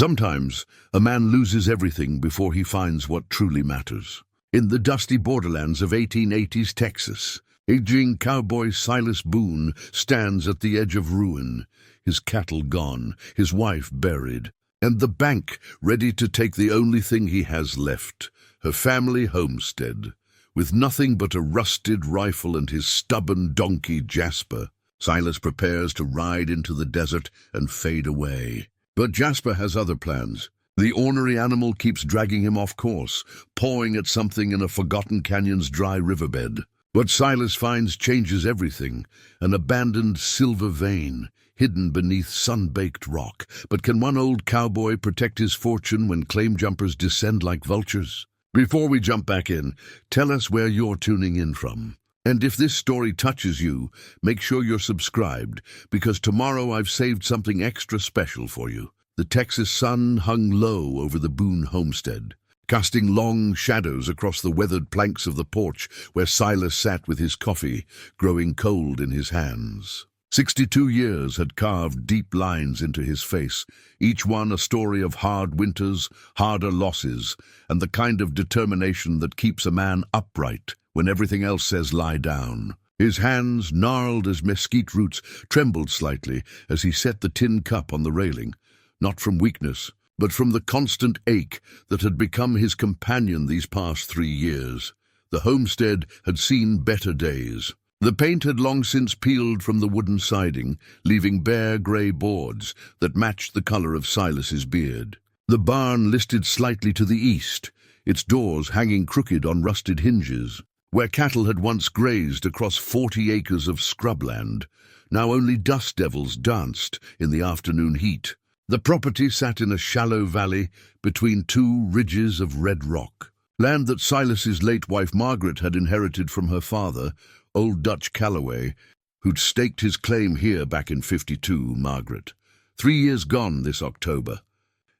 Sometimes a man loses everything before he finds what truly matters. In the dusty borderlands of 1880s Texas, aging cowboy Silas Boone stands at the edge of ruin, his cattle gone, his wife buried, and the bank ready to take the only thing he has left, her family homestead. With nothing but a rusted rifle and his stubborn donkey Jasper, Silas prepares to ride into the desert and fade away. But Jasper has other plans. The ornery animal keeps dragging him off course, pawing at something in a forgotten canyon's dry riverbed. What Silas finds changes everything, an abandoned silver vein, hidden beneath sun-baked rock. But can one old cowboy protect his fortune when claim jumpers descend like vultures? Before we jump back in, tell us where you're tuning in from. And if this story touches you, make sure you're subscribed, because tomorrow I've saved something extra special for you. The Texas sun hung low over the Boone homestead, casting long shadows across the weathered planks of the porch where Silas sat with his coffee, growing cold in his hands. 62 years had carved deep lines into his face, each one a story of hard winters, harder losses, and the kind of determination that keeps a man upright when everything else says lie down. His hands, gnarled as mesquite roots, trembled slightly as he set the tin cup on the railing, not from weakness, but from the constant ache that had become his companion these past 3 years. The homestead had seen better days. The paint had long since peeled from the wooden siding, leaving bare grey boards that matched the color of Silas's beard. The barn listed slightly to the east, its doors hanging crooked on rusted hinges. Where cattle had once grazed across 40 acres of scrubland, now only dust devils danced in the afternoon heat. The property sat in a shallow valley between 2 ridges of red rock, land that Silas's late wife Margaret had inherited from her father, old Dutch Calloway, who'd staked his claim here back in '52, Margaret. 3 years gone this October,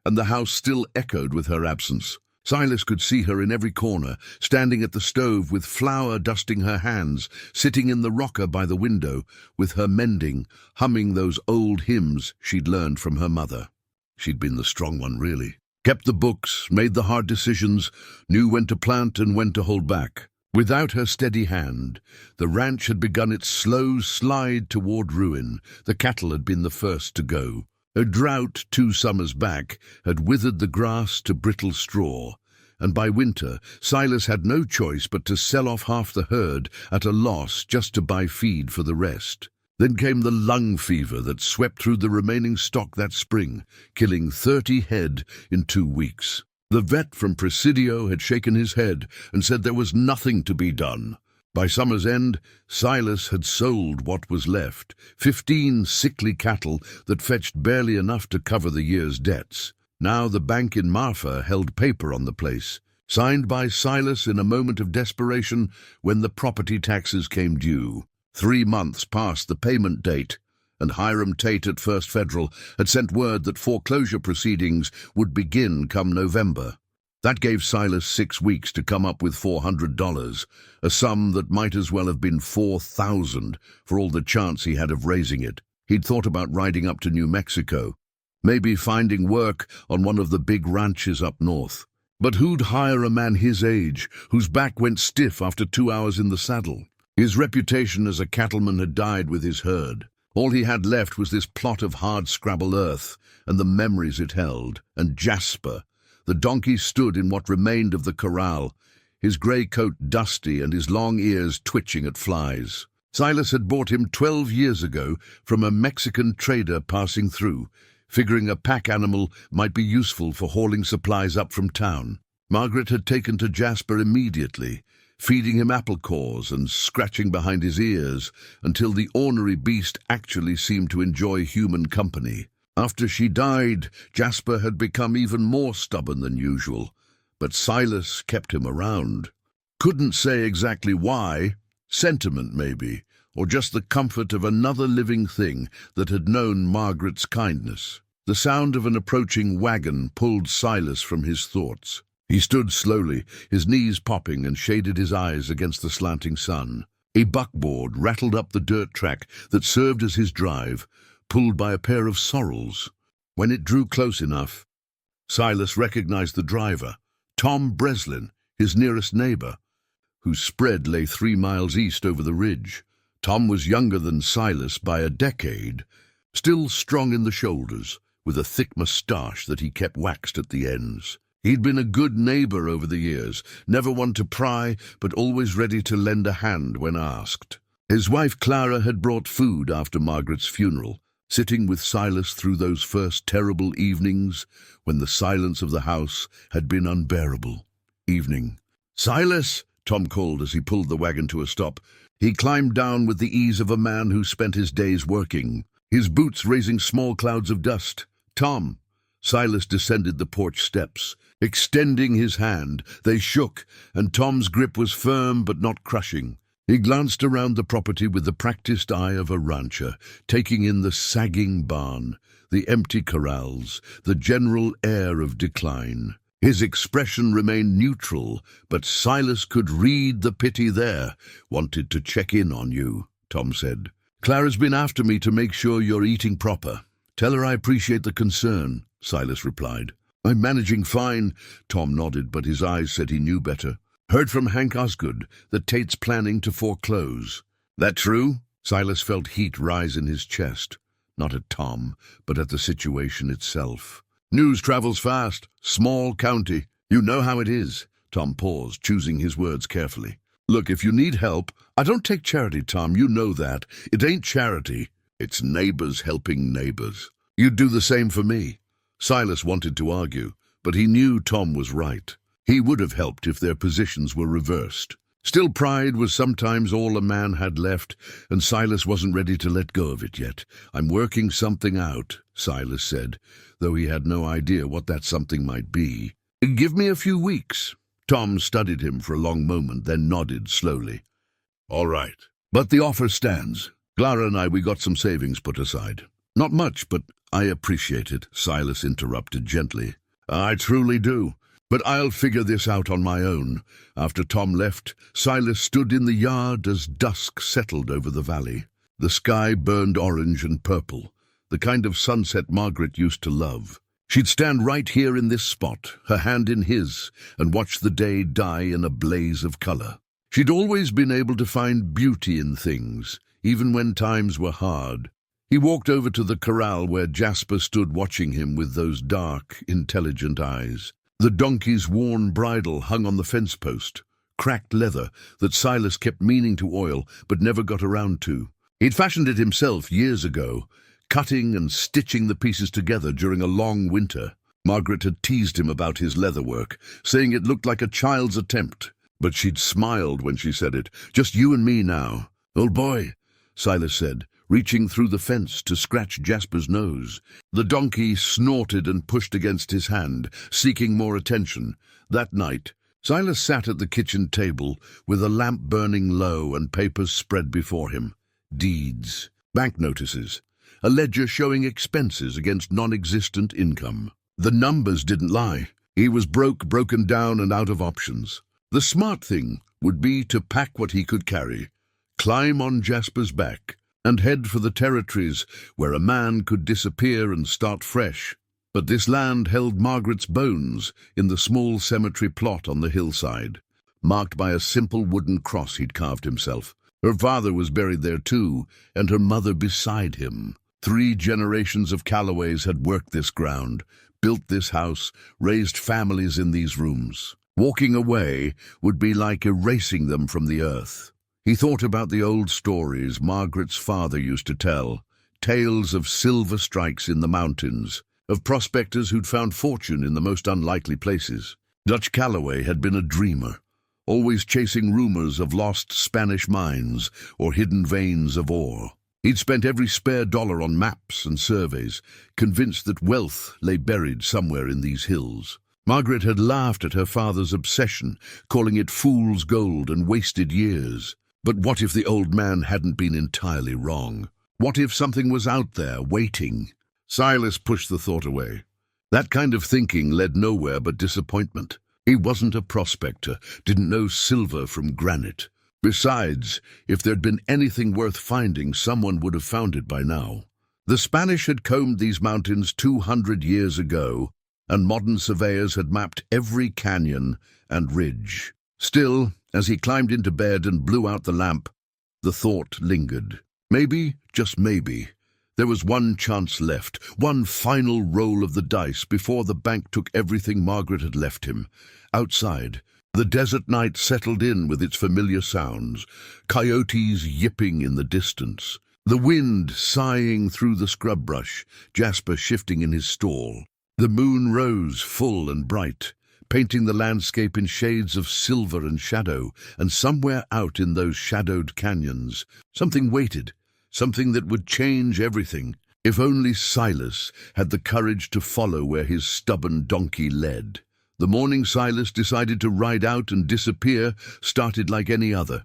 and the house still echoed with her absence. Silas could see her in every corner, standing at the stove with flour dusting her hands, sitting in the rocker by the window, with her mending, humming those old hymns she'd learned from her mother. She'd been the strong one, really. Kept the books, made the hard decisions, knew when to plant and when to hold back. Without her steady hand, the ranch had begun its slow slide toward ruin. The cattle had been the first to go. A drought 2 summers back had withered the grass to brittle straw, and by winter Silas had no choice but to sell off half the herd at a loss just to buy feed for the rest. Then came the lung fever that swept through the remaining stock that spring, killing 30 head in 2 weeks. The vet from Presidio had shaken his head and said there was nothing to be done. By summer's end, Silas had sold what was left, 15 sickly cattle that fetched barely enough to cover the year's debts. Now the bank in Marfa held paper on the place, signed by Silas in a moment of desperation when the property taxes came due. 3 months past the payment date, and Hiram Tate at First Federal had sent word that foreclosure proceedings would begin come November. That gave Silas 6 weeks to come up with $400, a sum that might as well have been 4,000 for all the chance he had of raising it. He'd thought about riding up to New Mexico, maybe finding work on one of the big ranches up north. But who'd hire a man his age, whose back went stiff after 2 hours in the saddle? His reputation as a cattleman had died with his herd. All he had left was this plot of hard-scrabble earth and the memories it held, and Jasper. The donkey stood in what remained of the corral, his grey coat dusty and his long ears twitching at flies. Silas had bought him 12 years ago from a Mexican trader passing through, figuring a pack animal might be useful for hauling supplies up from town. Margaret had taken to Jasper immediately, feeding him apple cores and scratching behind his ears until the ornery beast actually seemed to enjoy human company. After she died, Jasper had become even more stubborn than usual, but Silas kept him around. Couldn't say exactly why, sentiment maybe, or just the comfort of another living thing that had known Margaret's kindness. The sound of an approaching wagon pulled Silas from his thoughts. He stood slowly, his knees popping, and shaded his eyes against the slanting sun. A buckboard rattled up the dirt track that served as his drive, pulled by a pair of sorrels. When it drew close enough, Silas recognized the driver, Tom Breslin, his nearest neighbor, whose spread lay 3 miles east over the ridge. Tom was younger than Silas by a decade, still strong in the shoulders, with a thick moustache that he kept waxed at the ends. He'd been a good neighbor over the years, never one to pry, but always ready to lend a hand when asked. His wife Clara had brought food after Margaret's funeral, sitting with Silas through those first terrible evenings when the silence of the house had been unbearable. Evening. "Silas!" Tom called as he pulled the wagon to a stop. He climbed down with the ease of a man who spent his days working, his boots raising small clouds of dust. "Tom!" Silas descended the porch steps, extending his hand. They shook, and Tom's grip was firm but not crushing. He glanced around the property with the practiced eye of a rancher, taking in the sagging barn, the empty corrals, the general air of decline. His expression remained neutral, but Silas could read the pity there. "Wanted to check in on you," Tom said. "Clara's been after me to make sure you're eating proper. Tell her I appreciate the concern," Silas replied. "I'm managing fine," Tom nodded, but his eyes said he knew better. "Heard from Hank Osgood that Tate's planning to foreclose." "That true?" Silas felt heat rise in his chest, not at Tom, but at the situation itself. "News travels fast. Small county. You know how it is." Tom paused, choosing his words carefully. "Look, if you need help, I don't take charity, Tom, you know that. It ain't charity. It's neighbors helping neighbors. You'd do the same for me." Silas wanted to argue, but he knew Tom was right. He would have helped if their positions were reversed. Still, pride was sometimes all a man had left, and Silas wasn't ready to let go of it yet. "I'm working something out," Silas said, though he had no idea what that something might be. "Give me a few weeks." Tom studied him for a long moment, then nodded slowly. "All right. But the offer stands. Clara and we got some savings put aside." "Not much, but I appreciate it," Silas interrupted gently. "I truly do. But I'll figure this out on my own." After Tom left, Silas stood in the yard as dusk settled over the valley. The sky burned orange and purple, the kind of sunset Margaret used to love. She'd stand right here in this spot, her hand in his, and watch the day die in a blaze of color. She'd always been able to find beauty in things, even when times were hard. He walked over to the corral where Jasper stood watching him with those dark, intelligent eyes. The donkey's worn bridle hung on the fence post, cracked leather that Silas kept meaning to oil but never got around to. He'd fashioned it himself years ago, cutting and stitching the pieces together during a long winter. Margaret had teased him about his leatherwork, saying it looked like a child's attempt, but she'd smiled when she said it. "Just you and me now." "Old boy," Silas said, reaching through the fence to scratch Jasper's nose. The donkey snorted and pushed against his hand, seeking more attention. That night, Silas sat at the kitchen table with a lamp burning low and papers spread before him. Deeds, bank notices, a ledger showing expenses against non-existent income. The numbers didn't lie. He was broken down and out of options. The smart thing would be to pack what he could carry, climb on Jasper's back, and head for the territories where a man could disappear and start fresh. But this land held Margaret's bones in the small cemetery plot on the hillside, marked by a simple wooden cross he'd carved himself. Her father was buried there too, and her mother beside him. 3 generations of Calloways had worked this ground, built this house, raised families in these rooms. Walking away would be like erasing them from the earth. He thought about the old stories Margaret's father used to tell, tales of silver strikes in the mountains, of prospectors who'd found fortune in the most unlikely places. Dutch Calloway had been a dreamer, always chasing rumors of lost Spanish mines or hidden veins of ore. He'd spent every spare dollar on maps and surveys, convinced that wealth lay buried somewhere in these hills. Margaret had laughed at her father's obsession, calling it fool's gold and wasted years. But what if the old man hadn't been entirely wrong? What if something was out there, waiting? Silas pushed the thought away. That kind of thinking led nowhere but disappointment. He wasn't a prospector, didn't know silver from granite. Besides, if there'd been anything worth finding, someone would have found it by now. The Spanish had combed these mountains 200 years ago, and modern surveyors had mapped every canyon and ridge. Still, as he climbed into bed and blew out the lamp, the thought lingered. Maybe, just maybe, there was one chance left, one final roll of the dice before the bank took everything Margaret had left him. Outside, the desert night settled in with its familiar sounds, coyotes yipping in the distance, the wind sighing through the scrub brush, Jasper shifting in his stall. The moon rose full and bright, painting the landscape in shades of silver and shadow, and somewhere out in those shadowed canyons, something waited, something that would change everything, if only Silas had the courage to follow where his stubborn donkey led. The morning Silas decided to ride out and disappear started like any other.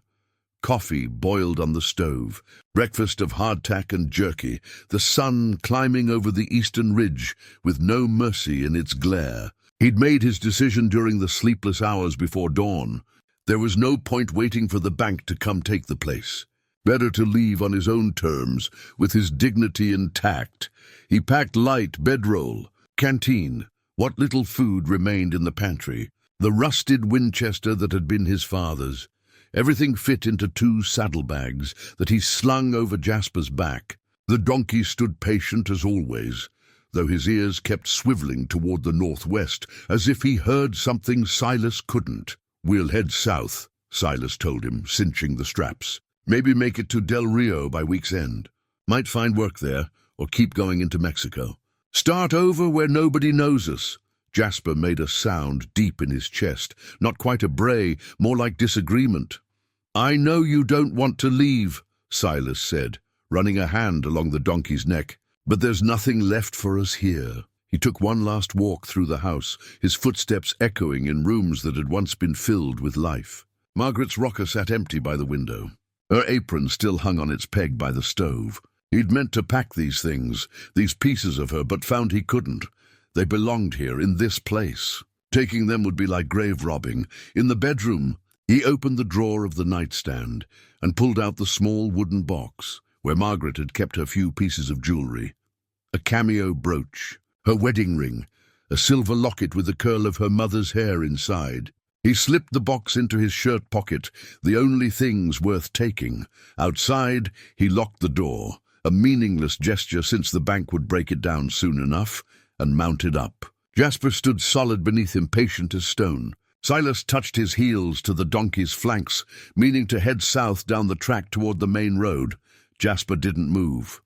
Coffee boiled on the stove, breakfast of hardtack and jerky, the sun climbing over the eastern ridge with no mercy in its glare. He'd made his decision during the sleepless hours before dawn. There was no point waiting for the bank to come take the place. Better to leave on his own terms, with his dignity intact. He packed light bedroll, canteen, what little food remained in the pantry, the rusted Winchester that had been his father's. Everything fit into 2 saddlebags that he slung over Jasper's back. The donkey stood patient as always, though his ears kept swiveling toward the northwest, as if he heard something Silas couldn't. "We'll head south," Silas told him, cinching the straps. "Maybe make it to Del Rio by week's end. Might find work there, or keep going into Mexico. Start over where nobody knows us." Jasper made a sound deep in his chest, not quite a bray, more like disagreement. "I know you don't want to leave," Silas said, running a hand along the donkey's neck, "but there's nothing left for us here." He took one last walk through the house, his footsteps echoing in rooms that had once been filled with life. Margaret's rocker sat empty by the window. Her apron still hung on its peg by the stove. He'd meant to pack these things, these pieces of her, but found he couldn't. They belonged here, in this place. Taking them would be like grave robbing. In the bedroom, he opened the drawer of the nightstand and pulled out the small wooden box where Margaret had kept her few pieces of jewelry. A cameo brooch, her wedding ring, a silver locket with a curl of her mother's hair inside. He slipped the box into his shirt pocket, the only things worth taking. Outside, he locked the door, a meaningless gesture since the bank would break it down soon enough, and mounted up. Jasper stood solid beneath him, patient as stone. Silas touched his heels to the donkey's flanks, meaning to head south down the track toward the main road. Jasper didn't move.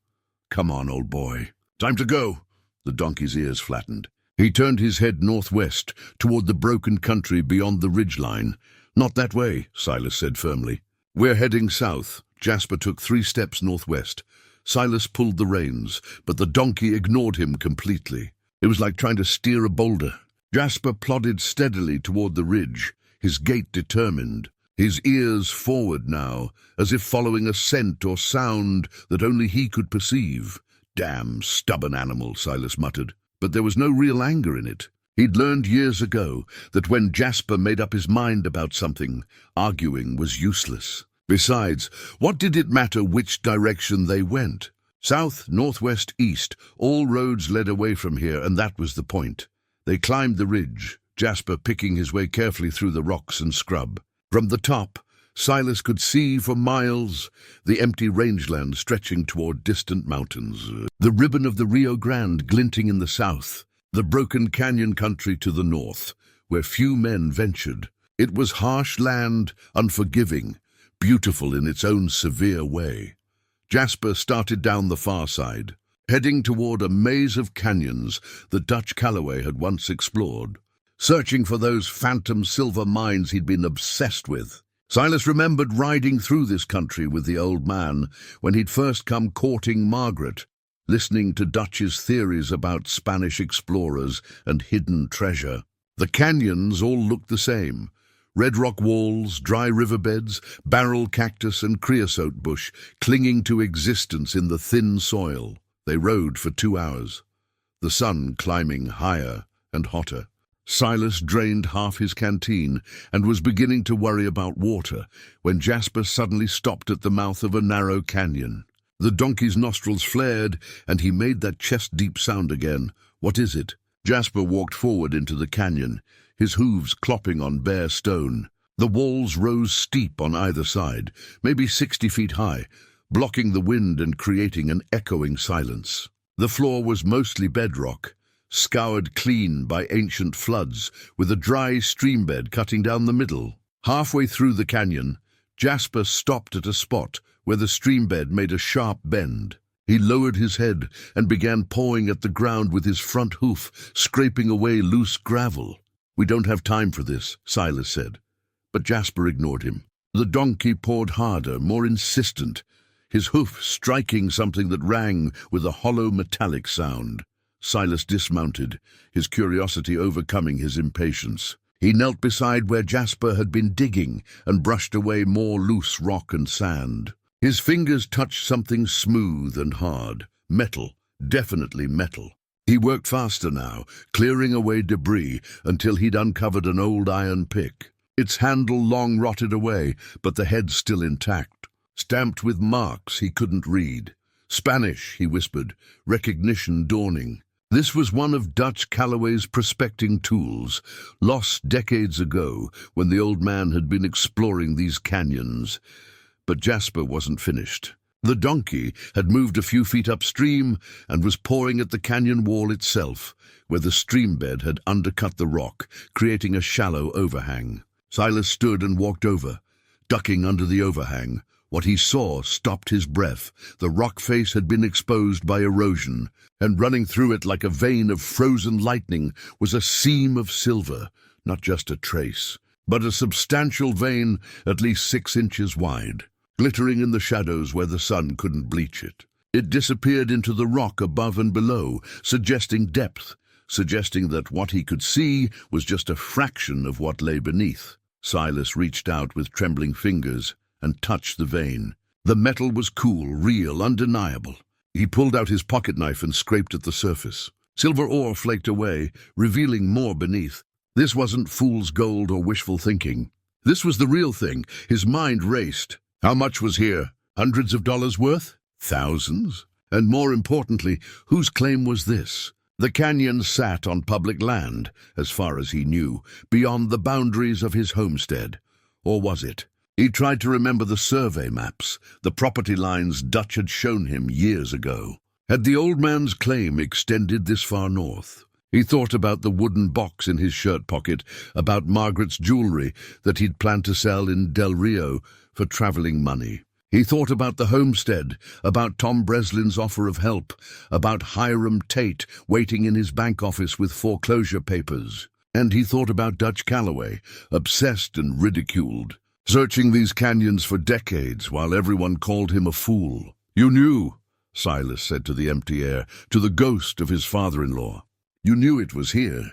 "Come on, old boy. Time to go." The donkey's ears flattened. He turned his head northwest, toward the broken country beyond the ridgeline. "Not that way," Silas said firmly. "We're heading south." Jasper took 3 steps northwest. Silas pulled the reins, but the donkey ignored him completely. It was like trying to steer a boulder. Jasper plodded steadily toward the ridge, his gait determined, his ears forward now, as if following a scent or sound that only he could perceive. "Damn stubborn animal," Silas muttered, but there was no real anger in it. He'd learned years ago that when Jasper made up his mind about something, arguing was useless. Besides, what did it matter which direction they went? South, northwest, east, all roads led away from here, and that was the point. They climbed the ridge, Jasper picking his way carefully through the rocks and scrub. From the top, Silas could see for miles the empty rangeland stretching toward distant mountains, the ribbon of the Rio Grande glinting in the south, the broken canyon country to the north, where few men ventured. It was harsh land, unforgiving, beautiful in its own severe way. Jasper started down the far side, heading toward a maze of canyons that Dutch Calloway had once explored, searching for those phantom silver mines he'd been obsessed with. Silas remembered riding through this country with the old man when he'd first come courting Margaret, listening to Dutch's theories about Spanish explorers and hidden treasure. The canyons all looked the same. Red rock walls, dry riverbeds, barrel cactus and creosote bush clinging to existence in the thin soil. They rode for 2 hours, the sun climbing higher and hotter. Silas drained half his canteen and was beginning to worry about water when Jasper suddenly stopped at the mouth of a narrow canyon. The donkey's nostrils flared and he made that chest-deep sound again. "What is it?" Jasper walked forward into the canyon, his hooves clopping on bare stone. The walls rose steep on either side, maybe 60 feet high, blocking the wind and creating an echoing silence. The floor was mostly bedrock, scoured clean by ancient floods, with a dry streambed cutting down the middle. Halfway through the canyon, Jasper stopped at a spot where the streambed made a sharp bend. He lowered his head and began pawing at the ground with his front hoof, scraping away loose gravel. "We don't have time for this," Silas said. But Jasper ignored him. The donkey pawed harder, more insistent, his hoof striking something that rang with a hollow metallic sound. Silas dismounted, his curiosity overcoming his impatience. He knelt beside where Jasper had been digging and brushed away more loose rock and sand. His fingers touched something smooth and hard. Metal, definitely metal. He worked faster now, clearing away debris until he'd uncovered an old iron pick. Its handle long rotted away, but the head still intact, stamped with marks he couldn't read. "Spanish," he whispered, recognition dawning. This was one of Dutch Calloway's prospecting tools, lost decades ago when the old man had been exploring these canyons. But Jasper wasn't finished. The donkey had moved a few feet upstream and was pawing at the canyon wall itself, where the streambed had undercut the rock, creating a shallow overhang. Silas stood and walked over, ducking under the overhang. What he saw stopped his breath. The rock face had been exposed by erosion, and running through it like a vein of frozen lightning was a seam of silver, not just a trace, but a substantial vein at least 6 inches wide, glittering in the shadows where the sun couldn't bleach it. It disappeared into the rock above and below, suggesting depth, suggesting that what he could see was just a fraction of what lay beneath. Silas reached out with trembling fingers and touched the vein. The metal was cool, real, undeniable. He pulled out his pocket knife and scraped at the surface. Silver ore flaked away, revealing more beneath. This wasn't fool's gold or wishful thinking. This was the real thing. His mind raced. How much was here? Hundreds of dollars worth? Thousands? And more importantly, whose claim was this? The canyon sat on public land, as far as he knew, beyond the boundaries of his homestead. Or was it? He tried to remember the survey maps, the property lines Dutch had shown him years ago. Had the old man's claim extended this far north? He thought about the wooden box in his shirt pocket, about Margaret's jewelry that he'd planned to sell in Del Rio for traveling money. He thought about the homestead, about Tom Breslin's offer of help, about Hiram Tate waiting in his bank office with foreclosure papers. And he thought about Dutch Calloway, obsessed and ridiculed, searching these canyons for decades while everyone called him a fool. "You knew," Silas said to the empty air, to the ghost of his father-in-law. "You knew it was here."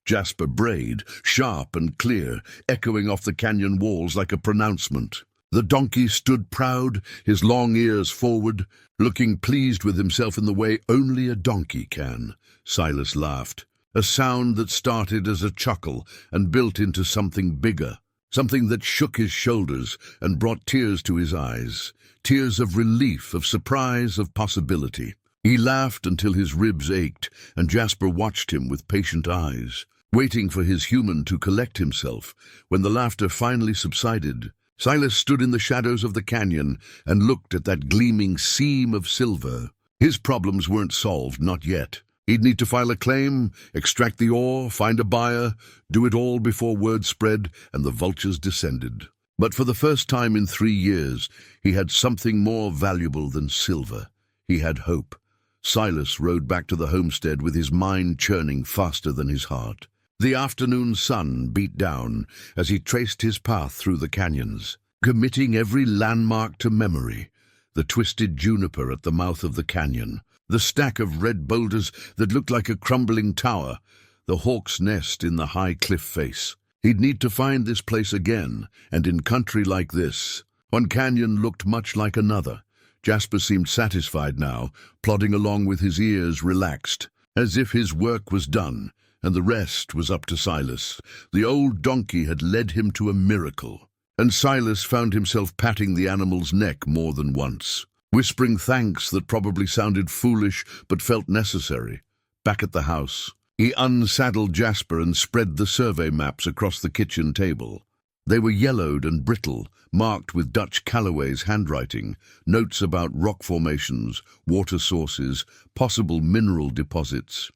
Jasper brayed, sharp and clear, echoing off the canyon walls like a pronouncement. The donkey stood proud, his long ears forward, looking pleased with himself in the way only a donkey can. Silas laughed, a sound that started as a chuckle and built into something bigger, something that shook his shoulders and brought tears to his eyes, tears of relief, of surprise, of possibility. He laughed until his ribs ached, and Jasper watched him with patient eyes, waiting for his human to collect himself. When the laughter finally subsided, Silas stood in the shadows of the canyon and looked at that gleaming seam of silver. His problems weren't solved, not yet. He'd need to file a claim, extract the ore, find a buyer, do it all before word spread and the vultures descended. But for the first time in 3 years, he had something more valuable than silver. He had hope. Silas rode back to the homestead with his mind churning faster than his heart. The afternoon sun beat down as he traced his path through the canyons, committing every landmark to memory. The twisted juniper at the mouth of the canyon, the stack of red boulders that looked like a crumbling tower, the hawk's nest in the high cliff face. He'd need to find this place again, and in country like this. One canyon looked much like another. Jasper seemed satisfied now, plodding along with his ears relaxed, as if his work was done, and the rest was up to Silas. The old donkey had led him to a miracle, and Silas found himself patting the animal's neck more than once, whispering thanks that probably sounded foolish but felt necessary. Back at the house, He unsaddled Jasper and spread the survey maps across the kitchen table. They were yellowed and brittle, marked with Dutch Calloway's handwriting, notes about rock formations, water sources, possible mineral deposits.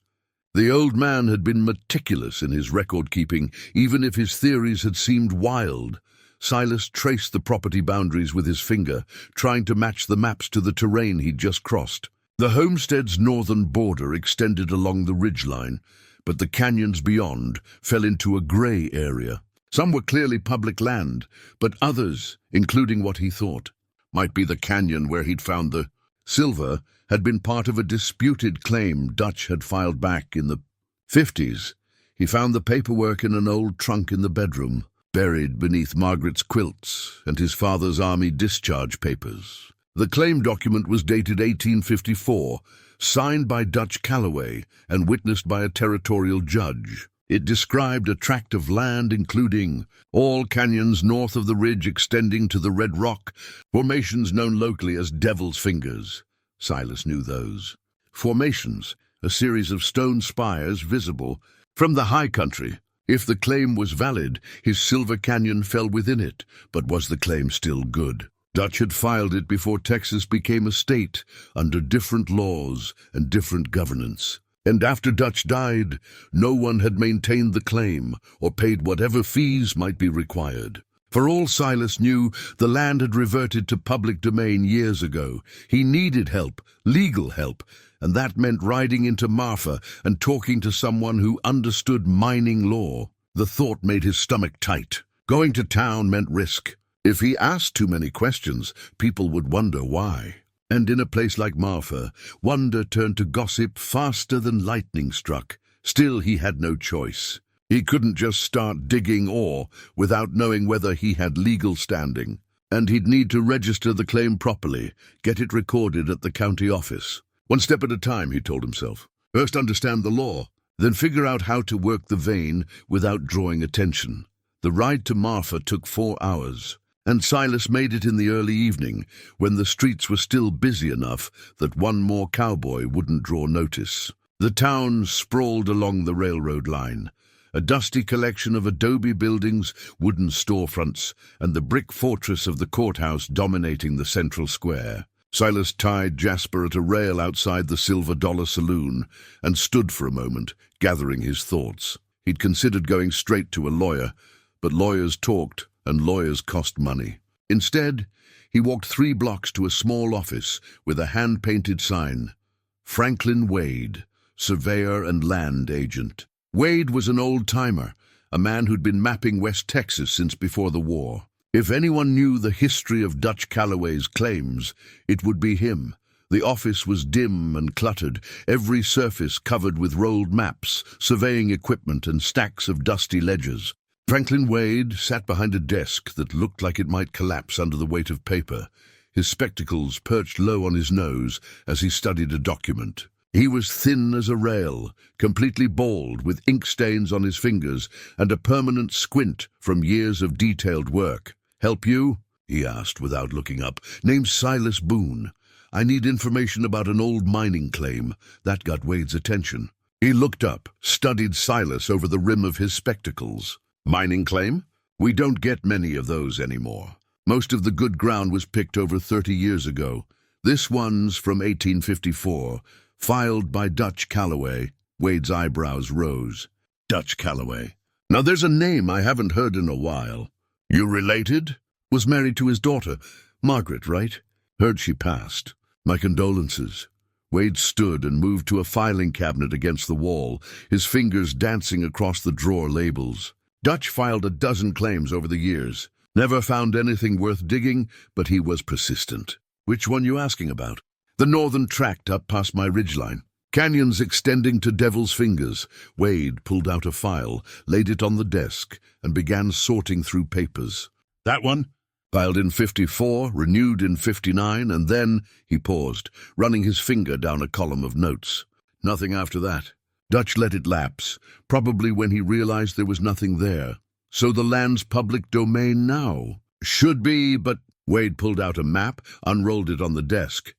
The old man had been meticulous in his record-keeping, even if his theories had seemed wild. Silas traced the property boundaries with his finger, trying to match the maps to the terrain he'd just crossed. The homestead's northern border extended along the ridgeline, but the canyons beyond fell into a grey area. Some were clearly public land, but others, including what he thought, might be the canyon where he'd found the silver, had been part of a disputed claim Dutch had filed back in the 50s. He found the paperwork in an old trunk in the bedroom, buried beneath Margaret's quilts and his father's army discharge papers. The claim document was dated 1854, signed by Dutch Calloway and witnessed by a territorial judge. It described a tract of land including all canyons north of the ridge extending to the Red Rock, formations known locally as Devil's Fingers. Silas knew those. Formations, a series of stone spires visible from the high country. If the claim was valid, his Silver Canyon fell within it, but was the claim still good? Dutch had filed it before Texas became a state, under different laws and different governance. And after Dutch died, no one had maintained the claim or paid whatever fees might be required. For all Silas knew, the land had reverted to public domain years ago. He needed help, legal help, and that meant riding into Marfa and talking to someone who understood mining law. The thought made his stomach tight. Going to town meant risk. If he asked too many questions, people would wonder why. And in a place like Marfa, wonder turned to gossip faster than lightning struck. Still, he had no choice. He couldn't just start digging ore without knowing whether he had legal standing. And he'd need to register the claim properly, get it recorded at the county office. One step at a time, he told himself. First understand the law, then figure out how to work the vein without drawing attention. The ride to Marfa took 4 hours. And Silas made it in the early evening, when the streets were still busy enough that one more cowboy wouldn't draw notice. The town sprawled along the railroad line, a dusty collection of adobe buildings, wooden storefronts, and the brick fortress of the courthouse dominating the central square. Silas tied Jasper at a rail outside the Silver Dollar Saloon and stood for a moment, gathering his thoughts. He'd considered going straight to a lawyer, but lawyers talked, and lawyers cost money. Instead, he walked 3 blocks to a small office with a hand-painted sign, Franklin Wade, surveyor and land agent. Wade was an old-timer, a man who'd been mapping West Texas since before the war. If anyone knew the history of Dutch Calloway's claims, it would be him. The office was dim and cluttered, every surface covered with rolled maps, surveying equipment, and stacks of dusty ledgers. Franklin Wade sat behind a desk that looked like it might collapse under the weight of paper, his spectacles perched low on his nose as he studied a document. He was thin as a rail, completely bald, with ink stains on his fingers and a permanent squint from years of detailed work. "Help you?" he asked without looking up. "Name's Silas Boone. I need information about an old mining claim." That got Wade's attention. He looked up, studied Silas over the rim of his spectacles. "Mining claim? We don't get many of those anymore. Most of the good ground was picked over 30 years ago. This one's from 1854, filed by Dutch Calloway." Wade's eyebrows rose. Dutch Calloway. Now there's a name I haven't heard in a while. "You related?" "Was married to his daughter. Margaret, right? Heard she passed. My condolences." Wade stood and moved to a filing cabinet against the wall, his fingers dancing across the drawer labels. Dutch filed a dozen claims over the years. Never found anything worth digging, but he was persistent. "Which one you asking about?" "The northern tract up past my ridgeline. Canyons extending to Devil's Fingers." Wade pulled out a file, laid it on the desk, and began sorting through papers. "That one? Filed in 54, renewed in 59, and then," he paused, running his finger down a column of notes. "Nothing after that." Dutch let it lapse, probably when he realized there was nothing there. "So the land's public domain now?" "Should be, but—" Wade pulled out a map, unrolled it on the desk.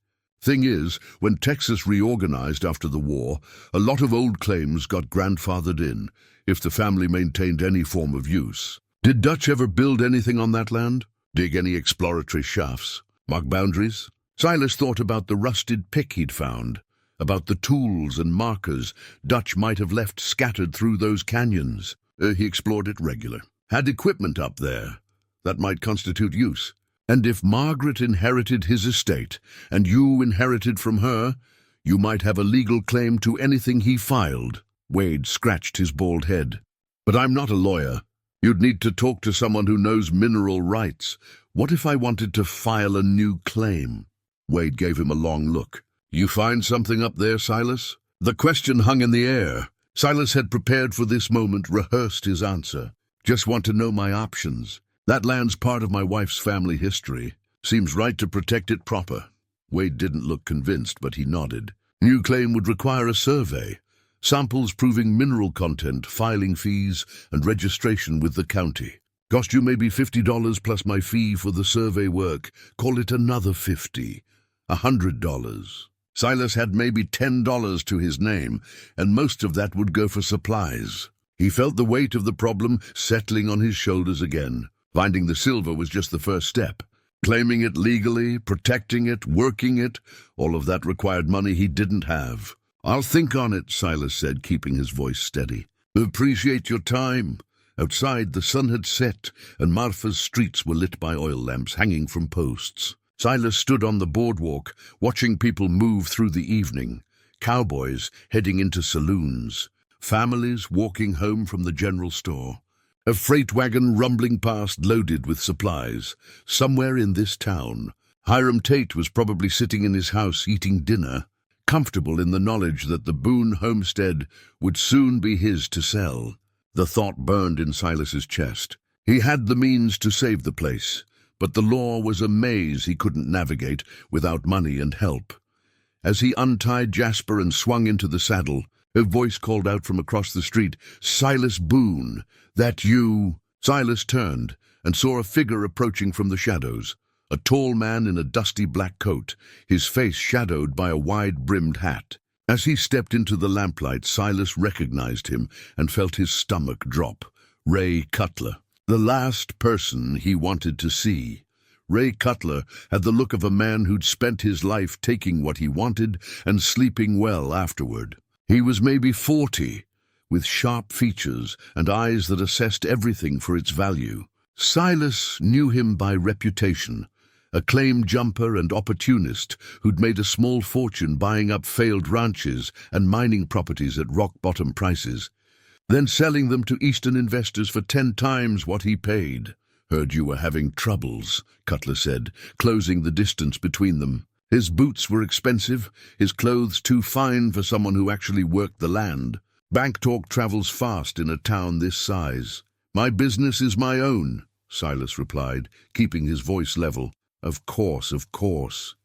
Thing is, when Texas reorganized after the war, a lot of old claims got grandfathered in, if the family maintained any form of use. Did Dutch ever build anything on that land? Dig any exploratory shafts? Mark boundaries? Silas thought about the rusted pick he'd found, about the tools and markers Dutch might have left scattered through those canyons. He explored it regular. Had equipment up there that might constitute use. And if Margaret inherited his estate, and you inherited from her, you might have a legal claim to anything he filed. Wade scratched his bald head. But I'm not a lawyer. You'd need to talk to someone who knows mineral rights. What if I wanted to file a new claim? Wade gave him a long look. You find something up there, Silas? The question hung in the air. Silas had prepared for this moment, rehearsed his answer. Just want to know my options. That land's part of my wife's family history. Seems right to protect it proper. Wade didn't look convinced, but he nodded. New claim would require a survey. Samples proving mineral content, filing fees, and registration with the county. Cost you maybe $50 plus my fee for the survey work. Call it another $50. $100. Silas had maybe $10 to his name, and most of that would go for supplies. He felt the weight of the problem settling on his shoulders again. Finding the silver was just the first step. Claiming it legally, protecting it, working it, all of that required money he didn't have. I'll think on it, Silas said, keeping his voice steady. Appreciate your time. Outside, the sun had set, and Marfa's streets were lit by oil lamps hanging from posts. Silas stood on the boardwalk, watching people move through the evening. Cowboys heading into saloons. Families walking home from the general store. A freight wagon rumbling past loaded with supplies. Somewhere in this town, Hiram Tate was probably sitting in his house eating dinner, comfortable in the knowledge that the Boone homestead would soon be his to sell. The thought burned in Silas's chest. He had the means to save the place, but the law was a maze he couldn't navigate without money and help. As he untied Jasper and swung into the saddle, a voice called out from across the street, "Silas Boone, that you?" Silas turned and saw a figure approaching from the shadows, a tall man in a dusty black coat, his face shadowed by a wide-brimmed hat. As he stepped into the lamplight, Silas recognized him and felt his stomach drop. Ray Cutler, the last person he wanted to see. Ray Cutler had the look of a man who'd spent his life taking what he wanted and sleeping well afterward. He was maybe 40, with sharp features and eyes that assessed everything for its value. Silas knew him by reputation, a claim jumper and opportunist who'd made a small fortune buying up failed ranches and mining properties at rock-bottom prices, then selling them to Eastern investors for 10 times what he paid. "Heard you were having troubles," Cutler said, closing the distance between them. His boots were expensive, his clothes too fine for someone who actually worked the land. Bank talk travels fast in a town this size. "My business is my own," Silas replied, keeping his voice level. Of course, of course."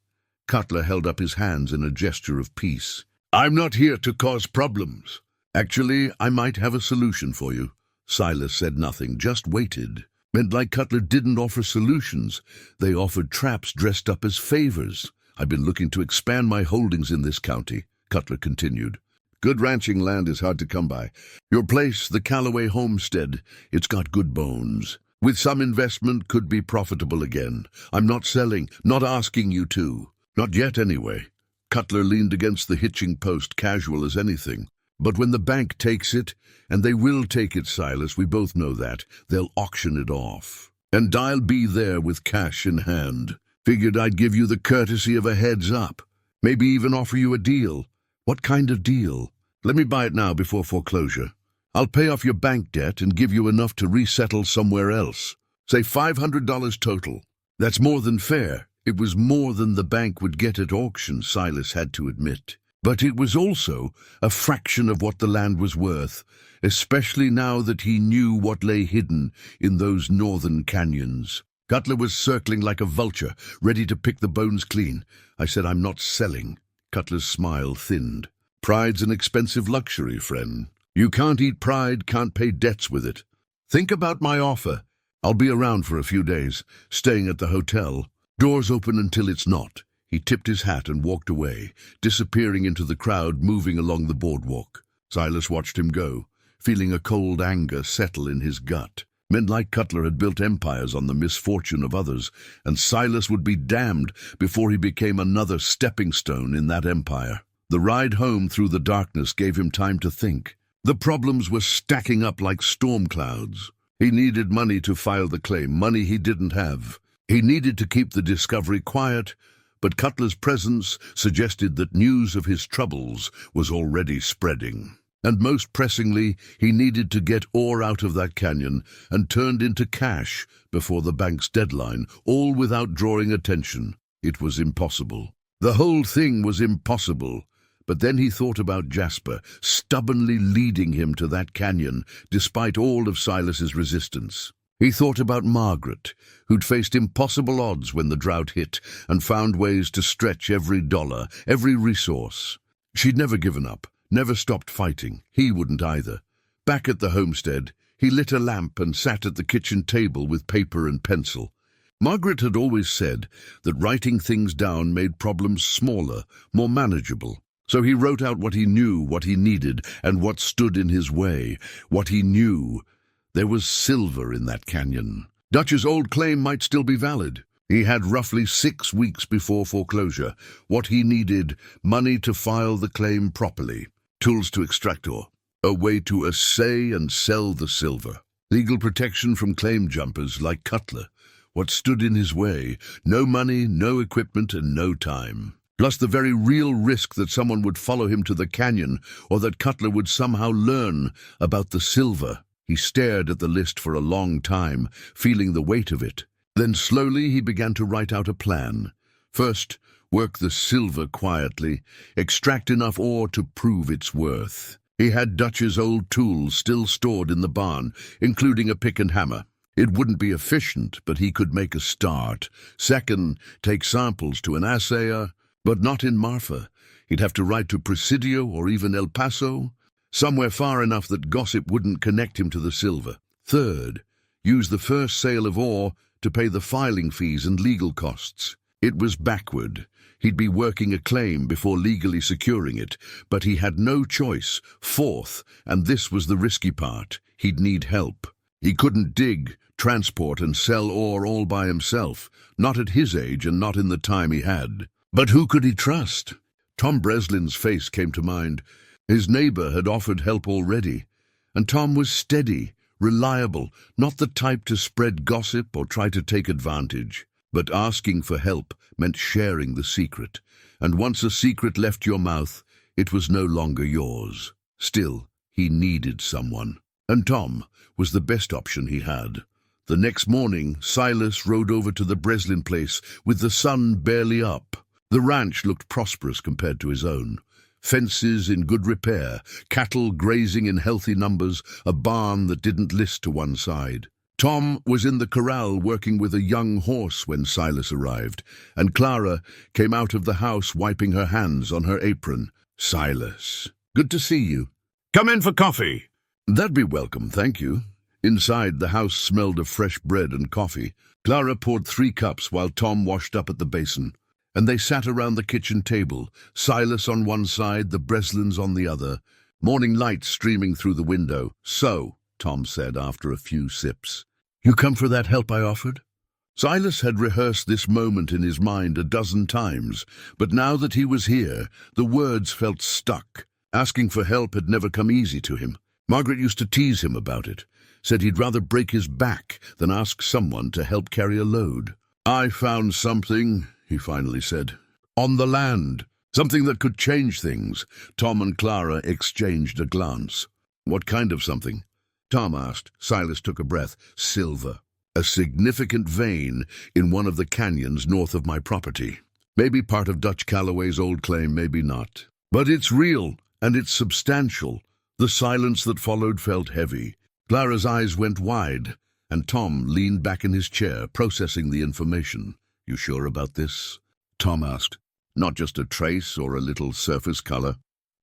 Cutler held up his hands in a gesture of peace. "I'm not here to cause problems. Actually, I might have a solution for you." Silas said nothing, just waited. And like Cutler didn't offer solutions, they offered traps dressed up as favors. "I've been looking to expand my holdings in this county," Cutler continued. "Good ranching land is hard to come by. Your place, the Calloway homestead, it's got good bones. With some investment, could be profitable again. I'm not selling, not asking you to. Not yet, anyway." Cutler leaned against the hitching post, casual as anything. "But when the bank takes it, and they will take it, Silas, we both know that, they'll auction it off. And I'll be there with cash in hand. Figured I'd give you the courtesy of a heads up. Maybe even offer you a deal." "What kind of deal?" "Let me buy it now before foreclosure. I'll pay off your bank debt and give you enough to resettle somewhere else. Say $500 total. That's more than fair." It was more than the bank would get at auction, Silas had to admit. But it was also a fraction of what the land was worth, especially now that he knew what lay hidden in those northern canyons. Cutler was circling like a vulture, ready to pick the bones clean. "I said I'm not selling." Cutler's smile thinned. "Pride's an expensive luxury, friend. You can't eat pride, can't pay debts with it. Think about my offer. I'll be around for a few days, staying at the hotel. Doors open until it's not." He tipped his hat and walked away, disappearing into the crowd moving along the boardwalk. Silas watched him go, feeling a cold anger settle in his gut. Men like Cutler had built empires on the misfortune of others, and Silas would be damned before he became another stepping stone in that empire. The ride home through the darkness gave him time to think. The problems were stacking up like storm clouds. He needed money to file the claim, money he didn't have. He needed to keep the discovery quiet, but Cutler's presence suggested that news of his troubles was already spreading. And most pressingly, he needed to get ore out of that canyon and turned into cash before the bank's deadline, all without drawing attention. It was impossible. The whole thing was impossible. But then he thought about Jasper, stubbornly leading him to that canyon, despite all of Silas's resistance. He thought about Margaret, who'd faced impossible odds when the drought hit and found ways to stretch every dollar, every resource. She'd never given up. Never stopped fighting. He wouldn't either. Back at the homestead, he lit a lamp and sat at the kitchen table with paper and pencil. Margaret had always said that writing things down made problems smaller, more manageable. So he wrote out what he knew, what he needed, and what stood in his way. What he knew. There was silver in that canyon. Dutch's old claim might still be valid. He had roughly 6 weeks before foreclosure. What he needed, money to file the claim properly. Tools to extract ore, a way to assay and sell the silver. Legal protection from claim jumpers like Cutler. What stood in his way? No money, no equipment, and no time. Plus the very real risk that someone would follow him to the canyon or that Cutler would somehow learn about the silver. He stared at the list for a long time, feeling the weight of it. Then slowly he began to write out a plan. First, work the silver quietly, extract enough ore to prove its worth. He had Dutch's old tools still stored in the barn, including a pick and hammer. It wouldn't be efficient, but he could make a start. Second, take samples to an assayer, but not in Marfa. He'd have to write to Presidio or even El Paso, somewhere far enough that gossip wouldn't connect him to the silver. Third, use the first sale of ore to pay the filing fees and legal costs. It was backward. He'd be working a claim before legally securing it, but he had no choice. Fourth, and this was the risky part, he'd need help. He couldn't dig, transport and sell ore all by himself, not at his age and not in the time he had. But who could he trust? Tom Breslin's face came to mind. His neighbor had offered help already, and Tom was steady, reliable, not the type to spread gossip or try to take advantage. But asking for help meant sharing the secret, and once a secret left your mouth, it was no longer yours. Still, he needed someone, and Tom was the best option he had. The next morning, Silas rode over to the Breslin place with the sun barely up. The ranch looked prosperous compared to his own. Fences in good repair, cattle grazing in healthy numbers, a barn that didn't list to one side. Tom was in the corral working with a young horse when Silas arrived, and Clara came out of the house wiping her hands on her apron. "Silas, good to see you." "Come in for coffee." "That'd be welcome, thank you." Inside, the house smelled of fresh bread and coffee. Clara poured 3 cups while Tom washed up at the basin, and they sat around the kitchen table, Silas on one side, the Breslins on the other, morning light streaming through the window. "So," Tom said after a few sips, "you come for that help I offered?" Silas had rehearsed this moment in his mind a dozen times, but now that he was here, the words felt stuck. Asking for help had never come easy to him. Margaret used to tease him about it, said he'd rather break his back than ask someone to help carry a load. "I found something," he finally said, "on the land, something that could change things." Tom and Clara exchanged a glance. "What kind of something?" Tom asked. Silas took a breath. "Silver. A significant vein in one of the canyons north of my property. Maybe part of Dutch Calloway's old claim, maybe not. But it's real, and it's substantial." The silence that followed felt heavy. Clara's eyes went wide, and Tom leaned back in his chair, processing the information. "You sure about this?" Tom asked. "Not just a trace or a little surface color?"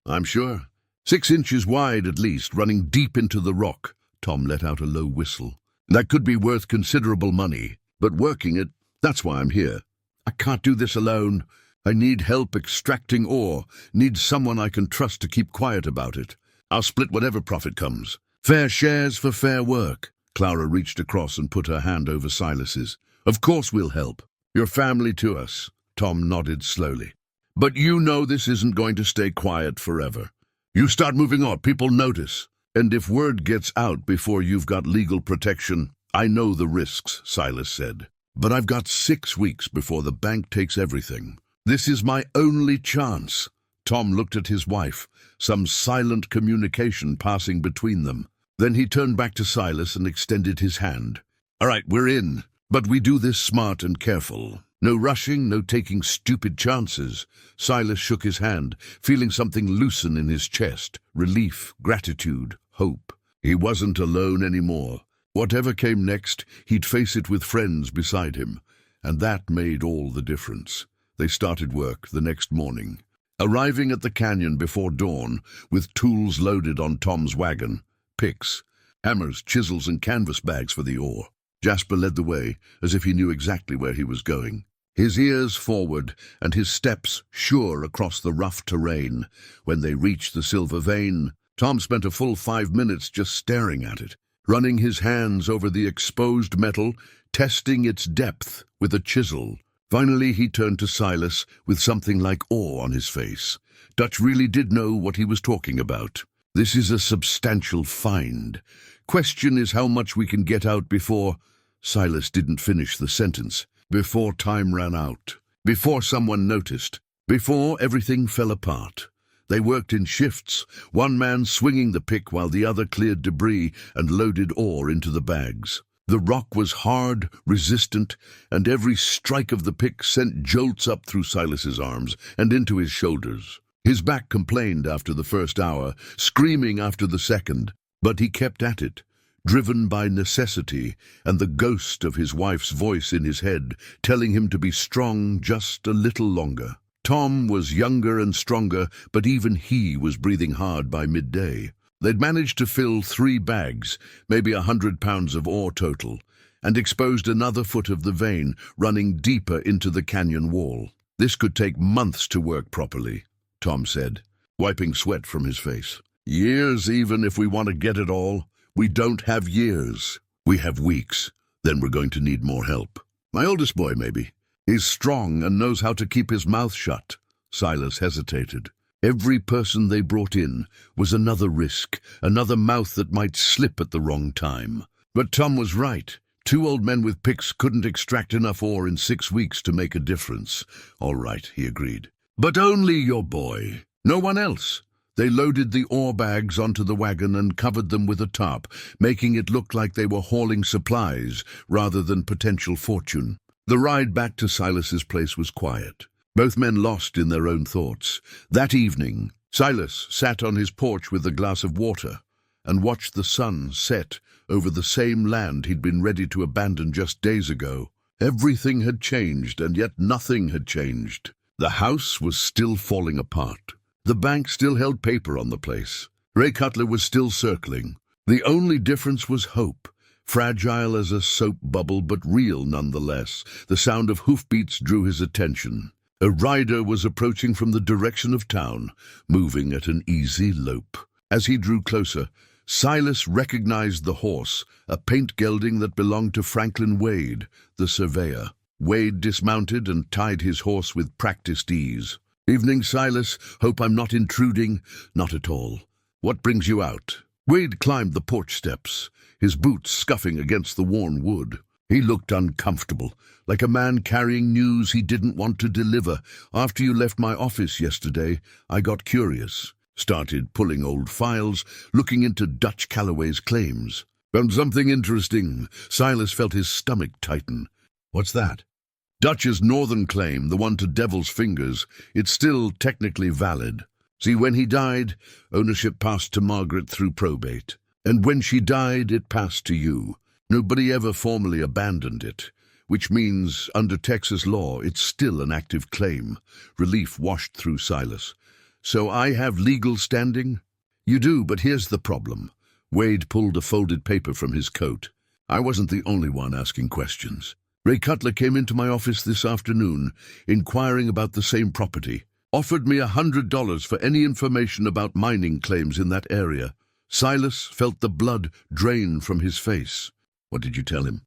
"I'm sure. 6 inches wide at least, running deep into the rock." Tom let out a low whistle. "That could be worth considerable money, but working it, that's why I'm here. I can't do this alone. I need help extracting ore, need someone I can trust to keep quiet about it. I'll split whatever profit comes. Fair shares for fair work. Clara reached across and put her hand over Silas's. Of course we'll help. Your family to us. Tom nodded slowly. But you know this isn't going to stay quiet forever. You start moving on, people notice. And if word gets out before you've got legal protection, I know the risks, Silas said. But I've got 6 weeks before the bank takes everything. This is my only chance. Tom looked at his wife, some silent communication passing between them. Then he turned back to Silas and extended his hand. All right, we're in, but we do this smart and careful. No rushing, no taking stupid chances. Silas shook his hand, feeling something loosen in his chest. Relief, gratitude, hope. He wasn't alone anymore. Whatever came next, he'd face it with friends beside him. And that made all the difference. They started work the next morning, arriving at the canyon before dawn, with tools loaded on Tom's wagon. Picks, hammers, chisels, and canvas bags for the ore. Jasper led the way, as if he knew exactly where he was going. His ears forward, and his steps sure across the rough terrain. When they reached the silver vein, Tom spent a full 5 minutes just staring at it, running his hands over the exposed metal, testing its depth with a chisel. Finally, he turned to Silas with something like awe on his face. Dutch really did know what he was talking about. This is a substantial find. Question is how much we can get out before... Silas didn't finish the sentence. Before time ran out. Before someone noticed. Before everything fell apart. They worked in shifts, one man swinging the pick while the other cleared debris and loaded ore into the bags. The rock was hard, resistant, and every strike of the pick sent jolts up through Silas's arms and into his shoulders. His back complained after the first hour, screaming after the second, but he kept at it, driven by necessity and the ghost of his wife's voice in his head, telling him to be strong just a little longer. Tom was younger and stronger, but even he was breathing hard by midday. They'd managed to fill 3 bags, maybe 100 pounds of ore total, and exposed another foot of the vein, running deeper into the canyon wall. This could take months to work properly, Tom said, wiping sweat from his face. Years, even if we want to get it all. We don't have years. We have weeks. Then we're going to need more help. My oldest boy, maybe. He's strong and knows how to keep his mouth shut. Silas hesitated. Every person they brought in was another risk, another mouth that might slip at the wrong time. But Tom was right. 2 old men with picks couldn't extract enough ore in 6 weeks to make a difference. All right, he agreed. But only your boy. No one else. They loaded the ore bags onto the wagon and covered them with a tarp, making it look like they were hauling supplies rather than potential fortune. The ride back to Silas's place was quiet, both men lost in their own thoughts. That evening, Silas sat on his porch with a glass of water and watched the sun set over the same land he'd been ready to abandon just days ago. Everything had changed, and yet nothing had changed. The house was still falling apart. The bank still held paper on the place. Ray Cutler was still circling. The only difference was hope. Fragile as a soap bubble, but real nonetheless. The sound of hoofbeats drew his attention. A rider was approaching from the direction of town, moving at an easy lope. As he drew closer, Silas recognized the horse, a paint gelding that belonged to Franklin Wade, the surveyor. Wade dismounted and tied his horse with practiced ease. Evening, Silas. Hope I'm not intruding. Not at all. What brings you out? Wade climbed the porch steps, his boots scuffing against the worn wood. He looked uncomfortable, like a man carrying news he didn't want to deliver. After you left my office yesterday, I got curious. Started pulling old files, looking into Dutch Calloway's claims. Found something interesting. Silas felt his stomach tighten. What's that? Dutch's northern claim, the one to Devil's Fingers, it's still technically valid. See, when he died, ownership passed to Margaret through probate. And when she died, it passed to you. Nobody ever formally abandoned it, which means, under Texas law, it's still an active claim. Relief washed through Silas. So I have legal standing? You do, but here's the problem. Wade pulled a folded paper from his coat. I wasn't the only one asking questions. Ray Cutler came into my office this afternoon, inquiring about the same property. Offered me $100 for any information about mining claims in that area. Silas felt the blood drain from his face. What did you tell him?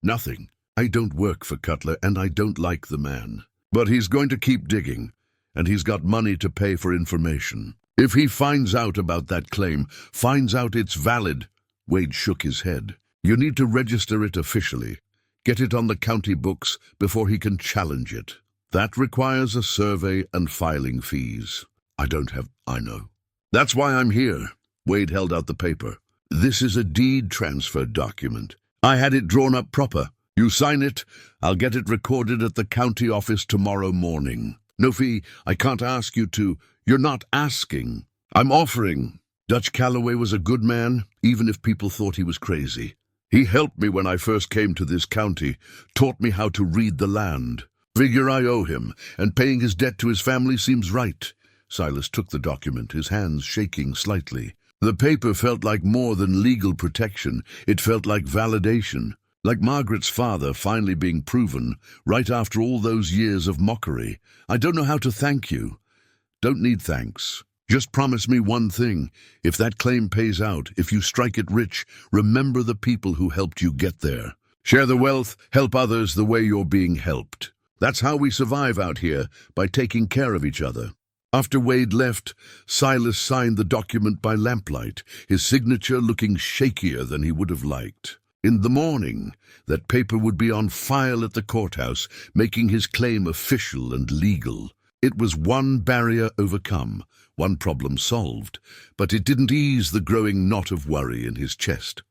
Nothing. I don't work for Cutler, and I don't like the man. But he's going to keep digging, and he's got money to pay for information. If he finds out about that claim, finds out it's valid. Wade shook his head. You need to register it officially. Get it on the county books before he can challenge it. That requires a survey and filing fees. I know. That's why I'm here. Wade held out the paper. This is a deed transfer document. I had it drawn up proper. You sign it, I'll get it recorded at the county office tomorrow morning. No fee, I can't ask you to. You're not asking. I'm offering. Dutch Calloway was a good man, even if people thought he was crazy. He helped me when I first came to this county, taught me how to read the land. Figure I owe him, and paying his debt to his family seems right. Silas took the document, his hands shaking slightly. The paper felt like more than legal protection. It felt like validation. Like Margaret's father finally being proven, right after all those years of mockery. I don't know how to thank you. Don't need thanks. Just promise me one thing. If that claim pays out, if you strike it rich, remember the people who helped you get there. Share the wealth, help others the way you're being helped. That's how we survive out here, by taking care of each other. After Wade left, Silas signed the document by lamplight, his signature looking shakier than he would have liked. In the morning, that paper would be on file at the courthouse, making his claim official and legal. It was one barrier overcome, one problem solved, but it didn't ease the growing knot of worry in his chest.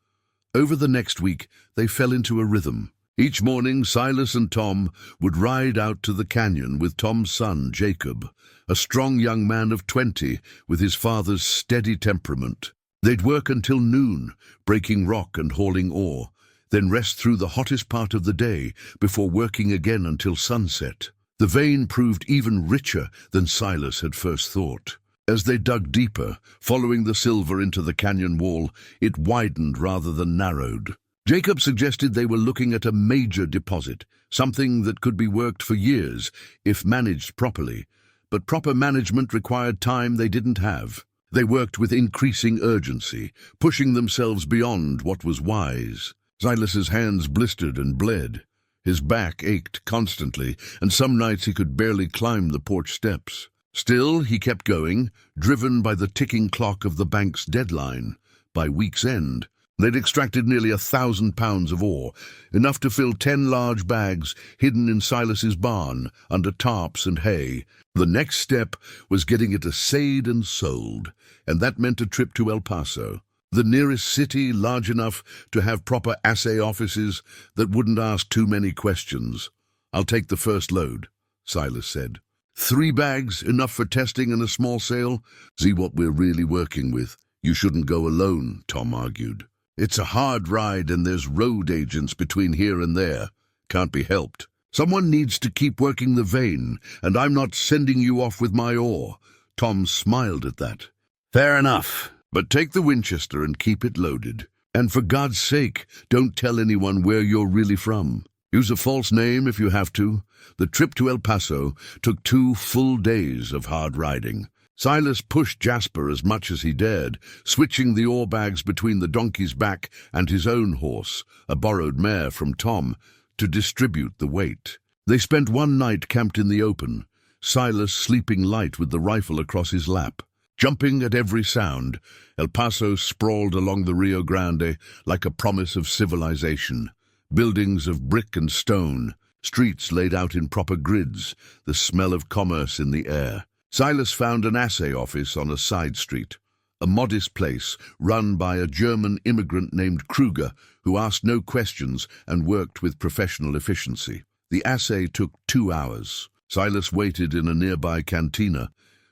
Over the next week, they fell into a rhythm. Each morning, Silas and Tom would ride out to the canyon with Tom's son, Jacob, a strong young man of 20 with his father's steady temperament. They'd work until noon, breaking rock and hauling ore, then rest through the hottest part of the day before working again until sunset. The vein proved even richer than Silas had first thought. As they dug deeper, following the silver into the canyon wall, it widened rather than narrowed. Jacob suggested they were looking at a major deposit, something that could be worked for years if managed properly, but proper management required time they didn't have. They worked with increasing urgency, pushing themselves beyond what was wise. Silas's hands blistered and bled. His back ached constantly, and some nights he could barely climb the porch steps. Still, he kept going, driven by the ticking clock of the bank's deadline. By week's end, they'd extracted nearly 1,000 pounds of ore, enough to fill 10 large bags hidden in Silas's barn under tarps and hay. The next step was getting it assayed and sold, and that meant a trip to El Paso, the nearest city large enough to have proper assay offices that wouldn't ask too many questions. I'll take the first load, Silas said. 3 bags, enough for testing and a small sale? See what we're really working with. You shouldn't go alone, Tom argued. It's a hard ride and there's road agents between here and there. Can't be helped. Someone needs to keep working the vein, and I'm not sending you off with my ore. Tom smiled at that. Fair enough, but take the Winchester and keep it loaded. And for God's sake, don't tell anyone where you're really from. Use a false name if you have to. The trip to El Paso took 2 full days of hard riding. Silas pushed Jasper as much as he dared, switching the ore bags between the donkey's back and his own horse, a borrowed mare from Tom, to distribute the weight. They spent one night camped in the open, Silas sleeping light with the rifle across his lap. Jumping at every sound, El Paso sprawled along the Rio Grande like a promise of civilization. Buildings of brick and stone, streets laid out in proper grids, the smell of commerce in the air. Silas found an assay office on a side street, a modest place run by a German immigrant named Kruger, who asked no questions and worked with professional efficiency. The assay took 2 hours. Silas waited in a nearby cantina,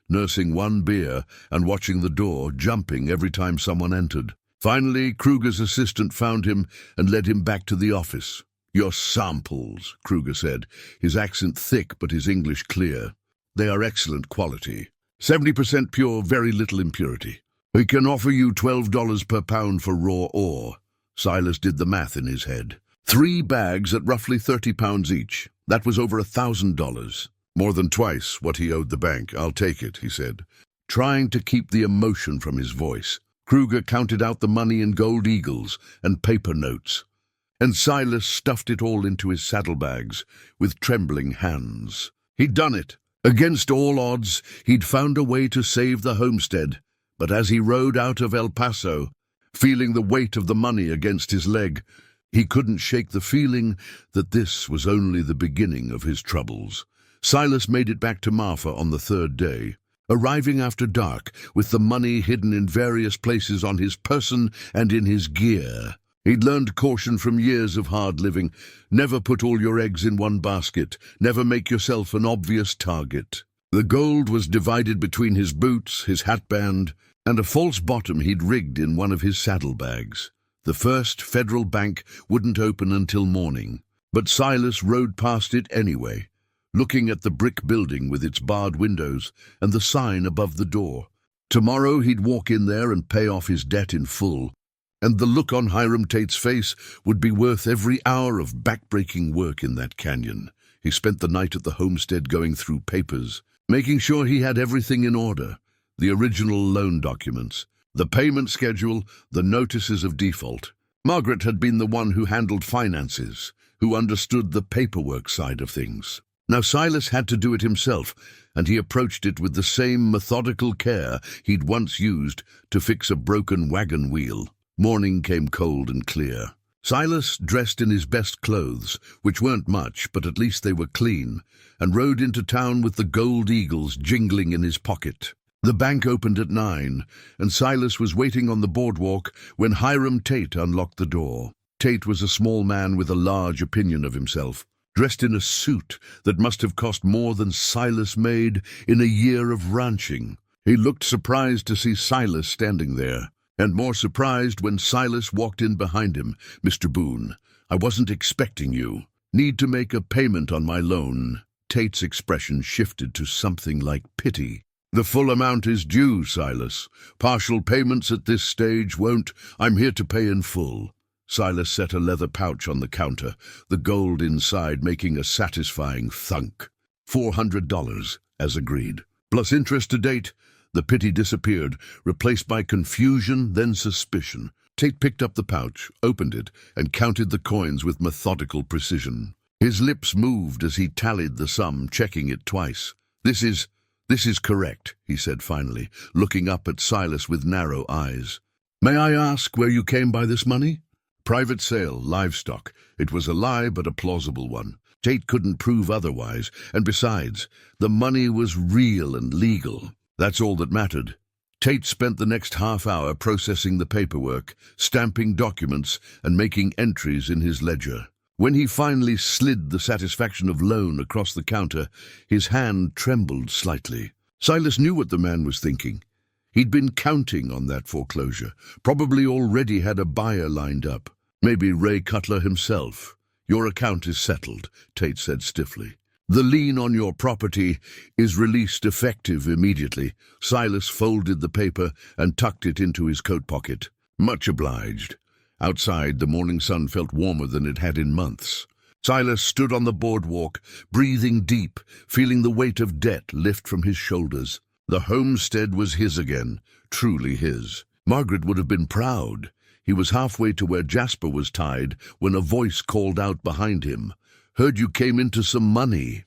nursing 1 beer and watching the door, jumping every time someone entered. Finally, Kruger's assistant found him and led him back to the office. Your samples, Kruger said, his accent thick but his English clear. They are excellent quality. 70% pure, very little impurity. We can offer you $12 per pound for raw ore. Silas did the math in his head. 3 bags at roughly £30 each. That was over $1,000. More than twice what he owed the bank. I'll take it, he said, trying to keep the emotion from his voice. Kruger counted out the money in gold eagles and paper notes, and Silas stuffed it all into his saddlebags with trembling hands. He'd done it. Against all odds, he'd found a way to save the homestead, but as he rode out of El Paso, feeling the weight of the money against his leg, he couldn't shake the feeling that this was only the beginning of his troubles. Silas made it back to Marfa on the 3rd day, arriving after dark with the money hidden in various places on his person and in his gear. He'd learned caution from years of hard living. Never put all your eggs in one basket. Never make yourself an obvious target. The gold was divided between his boots, his hatband, and a false bottom he'd rigged in one of his saddlebags. The First Federal Bank wouldn't open until morning, but Silas rode past it anyway, looking at the brick building with its barred windows and the sign above the door. Tomorrow he'd walk in there and pay off his debt in full, and the look on Hiram Tate's face would be worth every hour of backbreaking work in that canyon. He spent the night at the homestead going through papers, making sure he had everything in order: the original loan documents, the payment schedule, the notices of default. Margaret had been the one who handled finances, who understood the paperwork side of things. Now Silas had to do it himself, and he approached it with the same methodical care he'd once used to fix a broken wagon wheel. Morning came cold and clear. Silas, dressed in his best clothes, which weren't much, but at least they were clean, and rode into town with the gold eagles jingling in his pocket. The bank opened at 9, and Silas was waiting on the boardwalk when Hiram Tate unlocked the door. Tate was a small man with a large opinion of himself, dressed in a suit that must have cost more than Silas made in a year of ranching. He looked surprised to see Silas standing there, and more surprised when Silas walked in behind him. "Mr. Boone, I wasn't expecting you. Need to make a payment on my loan." Tate's expression shifted to something like pity. "The full amount is due, Silas. Partial payments at this stage won't. I'm here to pay in full." Silas set a leather pouch on the counter, the gold inside making a satisfying thunk. $400, as agreed. Plus interest to date. The pity disappeared, replaced by confusion, then suspicion. Tate picked up the pouch, opened it, and counted the coins with methodical precision. His lips moved as he tallied the sum, checking it twice. This is correct," he said finally, looking up at Silas with narrow eyes. "May I ask where you came by this money?" "Private sale, livestock." It was a lie, but a plausible one. Tate couldn't prove otherwise, and besides, the money was real and legal. That's all that mattered. Tate spent the next half hour processing the paperwork, stamping documents, and making entries in his ledger. When he finally slid the satisfaction of loan across the counter, his hand trembled slightly. Silas knew what the man was thinking. He'd been counting on that foreclosure, probably already had a buyer lined up. Maybe Ray Cutler himself. "Your account is settled," Tate said stiffly. "The lien on your property is released effective immediately." Silas folded the paper and tucked it into his coat pocket. "Much obliged." Outside, the morning sun felt warmer than it had in months. Silas stood on the boardwalk, breathing deep, feeling the weight of debt lift from his shoulders. The homestead was his again, truly his. Margaret would have been proud. He was halfway to where Jasper was tied when a voice called out behind him, "Heard you came into some money."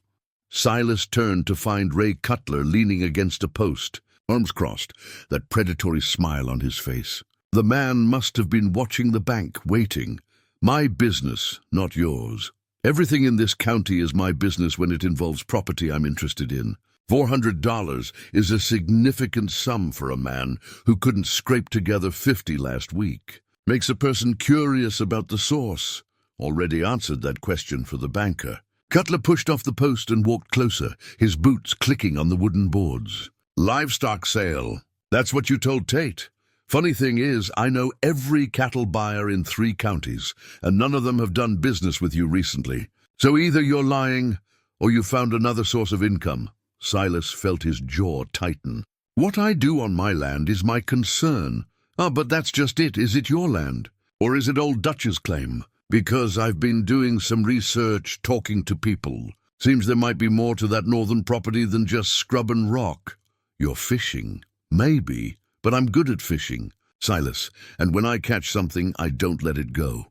Silas turned to find Ray Cutler leaning against a post, arms crossed, that predatory smile on his face. The man must have been watching the bank, waiting. "My business, not yours. Everything in this county is my business when it involves property I'm interested in. $400 is a significant sum for a man who couldn't scrape together 50 last week. Makes a person curious about the source. Already answered that question for the banker." Cutler pushed off the post and walked closer, his boots clicking on the wooden boards. "Livestock sale. That's what you told Tate. Funny thing is, I know every cattle buyer in 3 counties, and none of them have done business with you recently. So either you're lying, or you found another source of income." Silas felt his jaw tighten. "What I do on my land is my concern." "Ah, but that's just it. Is it your land? Or is it old Dutch's claim?" Because I've been doing some research, talking to people. Seems there might be more to that northern property than just scrub and rock. You're fishing? Maybe, but I'm good at fishing, Silas, and when I catch something, I don't let it go.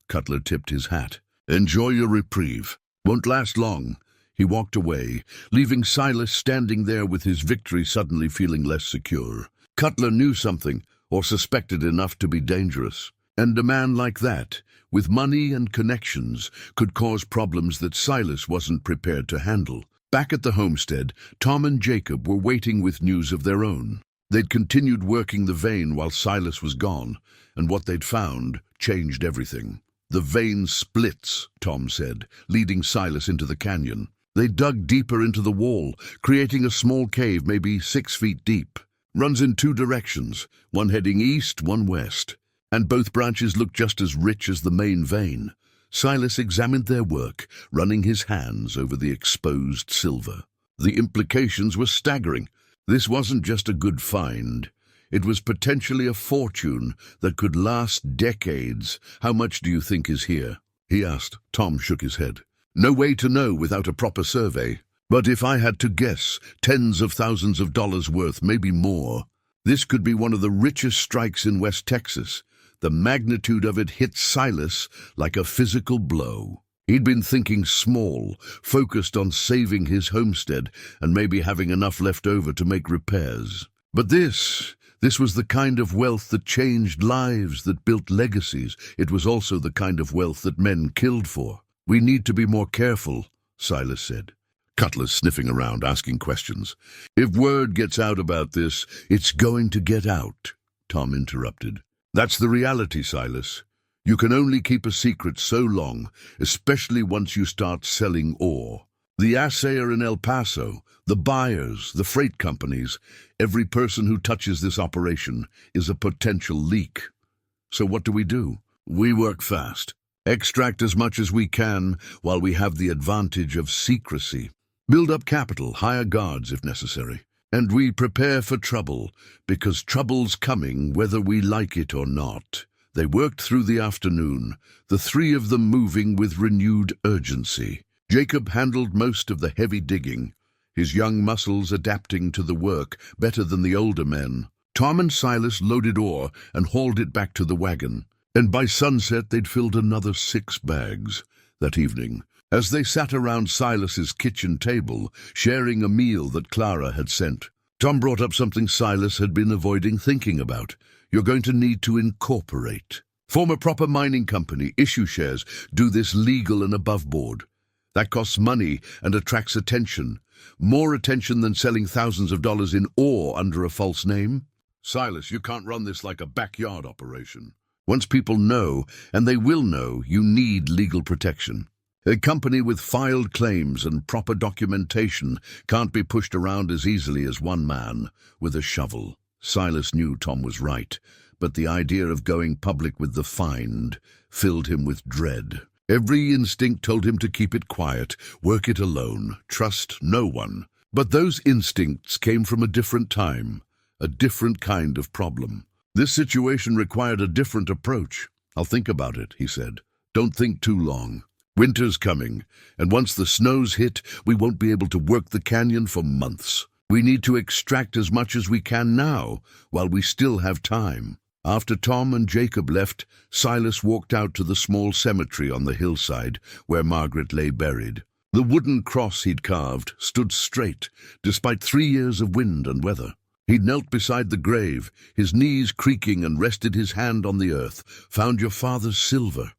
Cutler tipped his hat. Enjoy your reprieve. Won't last long. He walked away, leaving Silas standing there with his victory suddenly feeling less secure. Cutler knew something, or suspected enough to be dangerous. And a man like that, with money and connections, could cause problems that Silas wasn't prepared to handle. Back at the homestead, Tom and Jacob were waiting with news of their own. They'd continued working the vein while Silas was gone, and what they'd found changed everything. The vein splits, Tom said, leading Silas into the canyon. They dug deeper into the wall, creating a small cave maybe 6 feet deep. Runs in 2 directions, one heading east, one west. And both branches looked just as rich as the main vein. Silas examined their work, running his hands over the exposed silver. The implications were staggering. This wasn't just a good find. It was potentially a fortune that could last decades. How much do you think is here? He asked. Tom shook his head. No way to know without a proper survey. But if I had to guess, tens of thousands of dollars worth, maybe more. This could be one of the richest strikes in West Texas. The magnitude of it hit Silas like a physical blow. He'd been thinking small, focused on saving his homestead and maybe having enough left over to make repairs. But this was the kind of wealth that changed lives, that built legacies. It was also the kind of wealth that men killed for. We need to be more careful, Silas said. Cutler's sniffing around, asking questions. If word gets out about this, it's going to get out, Tom interrupted. That's the reality, Silas. You can only keep a secret so long, especially once you start selling ore. The assayer in El Paso, the buyers, the freight companies, every person who touches this operation is a potential leak. So what do? We work fast. Extract as much as we can while we have the advantage of secrecy. Build up capital, hire guards if necessary. And we prepare for trouble, because trouble's coming whether we like it or not. They worked through the afternoon, the 3 of them moving with renewed urgency. Jacob handled most of the heavy digging, his young muscles adapting to the work better than the older men. Tom and Silas loaded ore and hauled it back to the wagon, and by sunset they'd filled another 6 bags. That evening, as they sat around Silas's kitchen table, sharing a meal that Clara had sent, Tom brought up something Silas had been avoiding thinking about. You're going to need to incorporate. Form a proper mining company, issue shares, do this legal and above board. That costs money and attracts attention. More attention than selling thousands of dollars in ore under a false name. Silas, you can't run this like a backyard operation. Once people know, and they will know, you need legal protection. A company with filed claims and proper documentation can't be pushed around as easily as one man with a shovel. Silas knew Tom was right, but the idea of going public with the find filled him with dread. Every instinct told him to keep it quiet, work it alone, trust no one. But those instincts came from a different time, a different kind of problem. This situation required a different approach. I'll think about it, he said. Don't think too long. Winter's coming, and once the snows hit, we won't be able to work the canyon for months. We need to extract as much as we can now, while we still have time. After Tom and Jacob left, Silas walked out to the small cemetery on the hillside where Margaret lay buried. The wooden cross he'd carved stood straight, despite 3 years of wind and weather. He'd knelt beside the grave, his knees creaking, and rested his hand on the earth. Found your father's silver,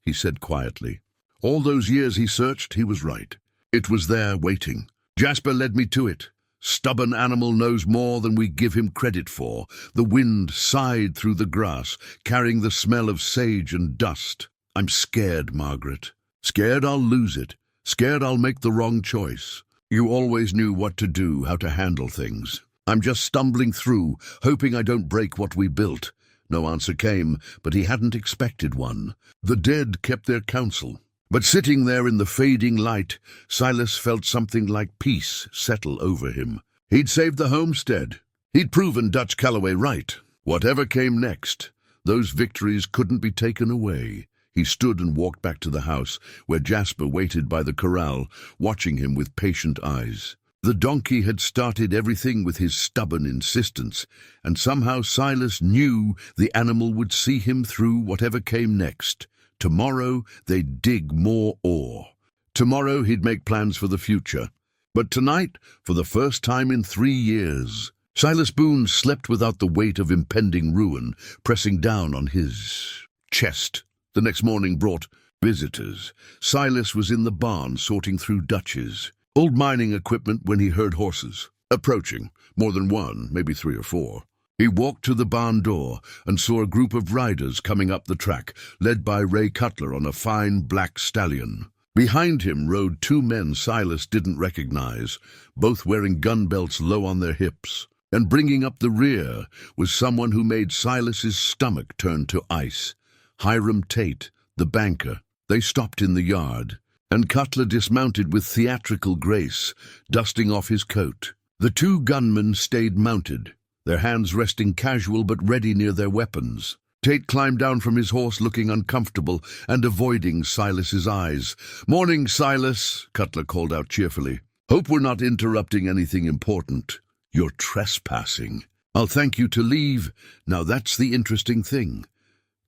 he said quietly. All those years he searched, he was right. It was there waiting. Jasper led me to it. Stubborn animal knows more than we give him credit for. The wind sighed through the grass, carrying the smell of sage and dust. I'm scared, Margaret. Scared I'll lose it. Scared I'll make the wrong choice. You always knew what to do, how to handle things. I'm just stumbling through, hoping I don't break what we built. No answer came, but he hadn't expected one. The dead kept their counsel. But sitting there in the fading light, Silas felt something like peace settle over him. He'd saved the homestead. He'd proven Dutch Calloway right. Whatever came next, those victories couldn't be taken away. He stood and walked back to the house, where Jasper waited by the corral, watching him with patient eyes. The donkey had started everything with his stubborn insistence, and somehow Silas knew the animal would see him through whatever came next. Tomorrow they'd dig more ore. Tomorrow he'd make plans for the future. But tonight, for the first time in 3 years, Silas Boone slept without the weight of impending ruin pressing down on his chest. The next morning brought visitors. Silas was in the barn sorting through Dutch's old mining equipment when he heard horses approaching, more than one, maybe 3 or 4. He walked to the barn door and saw a group of riders coming up the track, led by Ray Cutler on a fine black stallion. Behind him rode 2 men Silas didn't recognize, both wearing gun belts low on their hips. And bringing up the rear was someone who made Silas's stomach turn to ice. Hiram Tate, the banker. They stopped in the yard, and Cutler dismounted with theatrical grace, dusting off his coat. The 2 gunmen stayed mounted, their hands resting casual but ready near their weapons. Tate climbed down from his horse looking uncomfortable and avoiding Silas's eyes. "Morning, Silas," Cutler called out cheerfully. "Hope we're not interrupting anything important." "You're trespassing." "I'll thank you to leave. Now that's the interesting thing."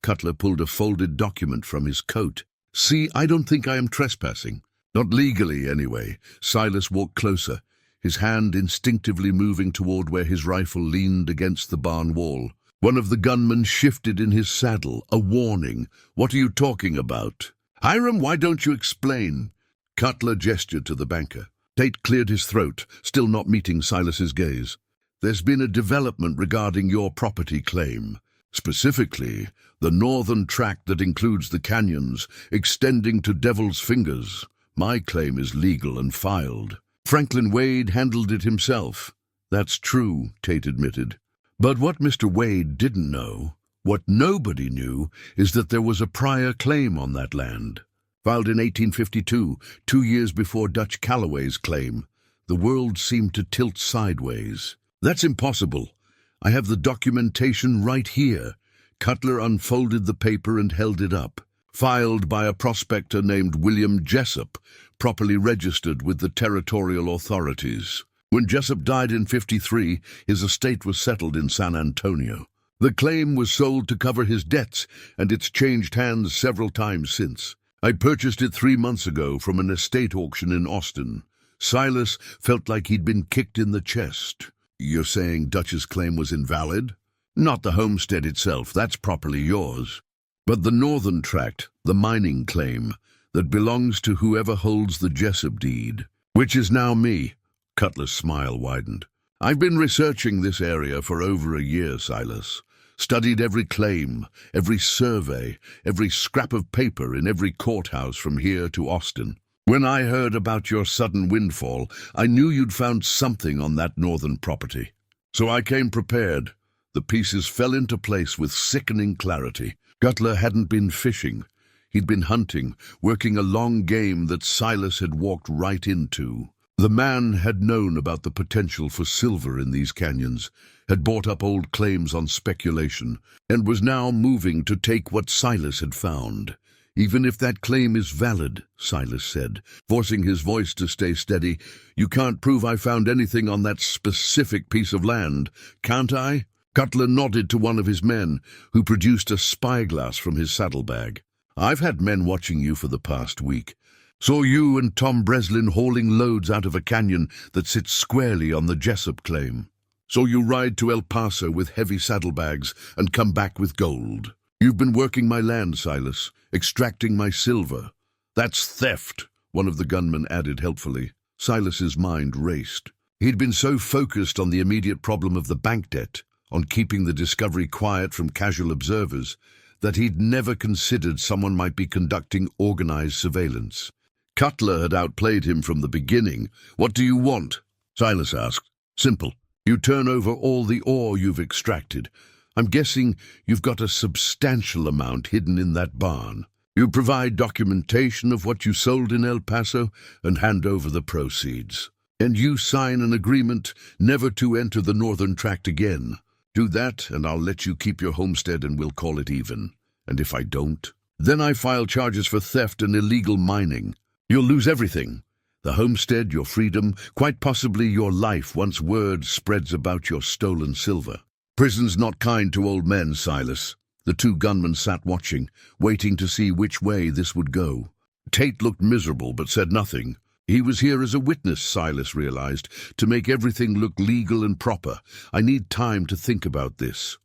Cutler pulled a folded document from his coat. "See, I don't think I am trespassing. Not legally, anyway." Silas walked closer, his hand instinctively moving toward where his rifle leaned against the barn wall. One of the gunmen shifted in his saddle, a warning. "What are you talking about?" "Hiram, why don't you explain?" Cutler gestured to the banker. Tate cleared his throat, still not meeting Silas's gaze. "There's been a development regarding your property claim. Specifically, the northern tract that includes the canyons, extending to Devil's Fingers. My claim is legal and filed. Franklin Wade handled it himself." "That's true," Tate admitted. "But what Mr. Wade didn't know, what nobody knew, is that there was a prior claim on that land. Filed in 1852, 2 years before Dutch Calloway's claim. The world seemed to tilt sideways." "That's impossible. I have the documentation right here." Cutler unfolded the paper and held it up. "Filed by a prospector named William Jessup, properly registered with the territorial authorities. When Jessup died in 53, his estate was settled in San Antonio. The claim was sold to cover his debts, and it's changed hands several times since. I purchased it 3 months ago from an estate auction in Austin." Silas felt like he'd been kicked in the chest. "You're saying Dutch's claim was invalid?" "Not the homestead itself, that's properly yours. But the northern tract, the mining claim, that belongs to whoever holds the Jessup deed, which is now me." Cutler's smile widened. "I've been researching this area for over a year, Silas. Studied every claim, every survey, every scrap of paper in every courthouse from here to Austin. When I heard about your sudden windfall, I knew you'd found something on that northern property. So I came prepared. The pieces fell into place with sickening clarity. Cutler hadn't been fishing. He'd been hunting, working a long game that Silas had walked right into. The man had known about the potential for silver in these canyons, had bought up old claims on speculation, and was now moving to take what Silas had found. "Even if that claim is valid," Silas said, forcing his voice to stay steady, "you can't prove I found anything on that specific piece of land, can't I?" Cutler nodded to one of his men, who produced a spyglass from his saddlebag. "I've had men watching you for the past week. Saw you and Tom Breslin hauling loads out of a canyon that sits squarely on the Jessup claim. Saw you ride to El Paso with heavy saddlebags and come back with gold. You've been working my land, Silas, extracting my silver." "That's theft," one of the gunmen added helpfully. Silas's mind raced. He'd been so focused on the immediate problem of the bank debt, on keeping the discovery quiet from casual observers, that he'd never considered someone might be conducting organized surveillance. Cutler had outplayed him from the beginning. "What do you want?" Silas asked. "Simple. You turn over all the ore you've extracted. I'm guessing you've got a substantial amount hidden in that barn. You provide documentation of what you sold in El Paso and hand over the proceeds. And you sign an agreement never to enter the northern tract again. Do that, and I'll let you keep your homestead and we'll call it even. And if I don't, Then I file charges for theft and illegal mining. You'll lose everything. The homestead, your freedom, quite possibly your life once word spreads about your stolen silver. Prison's not kind to old men, Silas. The two gunmen sat watching, waiting to see which way this would go. Tate looked miserable but said nothing. He was here as a witness, Silas realized, to make everything look legal and proper. I need time to think about this.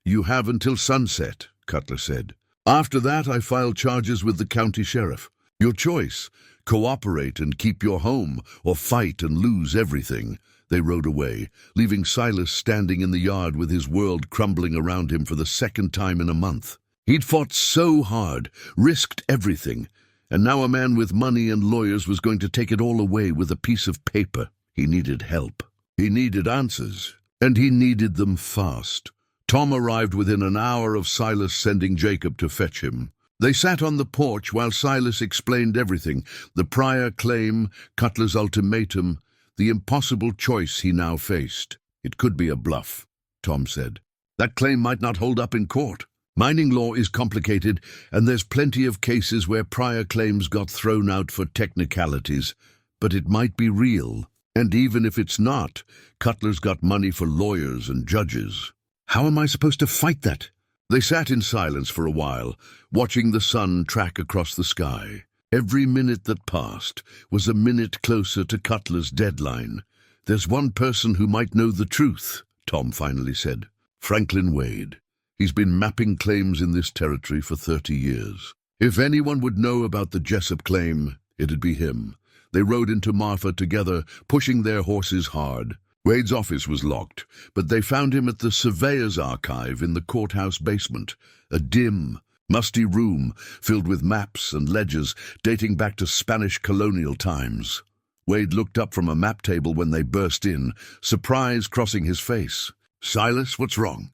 You have until sunset, Cutler said. After that, I file charges with the county sheriff. Your choice. Cooperate and keep your home, or fight and lose everything. They rode away, leaving Silas standing in the yard with his world crumbling around him for the second time in a month. He'd fought so hard, risked everything, and now a man with money and lawyers was going to take it all away with a piece of paper. He needed help. He needed answers, and he needed them fast. Tom arrived within an hour of Silas sending Jacob to fetch him. They sat on the porch while Silas explained everything, the prior claim, Cutler's ultimatum, the impossible choice he now faced. It could be a bluff, Tom said. That claim might not hold up in court. Mining law is complicated, and there's plenty of cases where prior claims got thrown out for technicalities, but it might be real. And even if it's not, Cutler's got money for lawyers and judges. How am I supposed to fight that? They sat in silence for a while, watching the sun track across the sky. Every minute that passed was a minute closer to Cutler's deadline. There's one person who might know the truth, Tom finally said. Franklin Wade. He's been mapping claims in this territory for 30 years. If anyone would know about the Jessup claim, it'd be him. They rode into Marfa together, pushing their horses hard. Wade's office was locked, but they found him at the surveyor's archive in the courthouse basement, a dim, musty room filled with maps and ledgers dating back to Spanish colonial times. Wade looked up from a map table when they burst in, surprise crossing his face. Silas, what's wrong?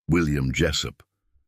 William Jessup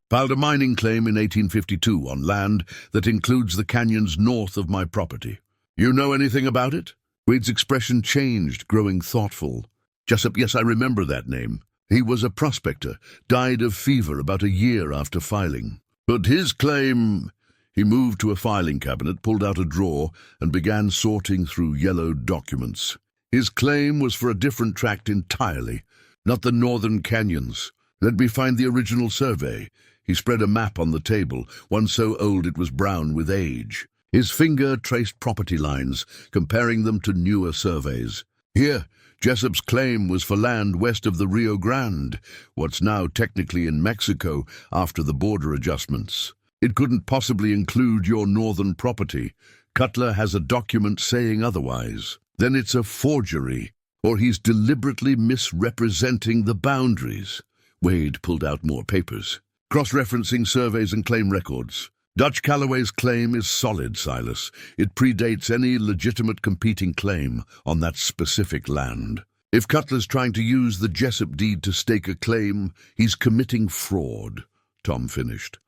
filed a mining claim in 1852 on land that includes the canyons north of my property. You know anything about it? Wade's expression changed, growing thoughtful. Jessup, yes, I remember that name. He was a prospector, died of fever about a year after filing. But his claim... He moved to a filing cabinet, pulled out a drawer, and began sorting through yellowed documents. His claim was for a different tract entirely, not the northern canyons. Let me find the original survey. He spread a map on the table, one so old it was brown with age. His finger traced property lines, comparing them to newer surveys. Here, Jessup's claim was for land west of the Rio Grande, what's now technically in Mexico after the border adjustments. It couldn't possibly include your northern property. Cutler has a document saying otherwise. Then it's a forgery, or he's deliberately misrepresenting the boundaries. Wade pulled out more papers, cross-referencing surveys and claim records. Dutch Calloway's claim is solid, Silas. It predates any legitimate competing claim on that specific land. If Cutler's trying to use the Jessup deed to stake a claim, he's committing fraud, Tom finished.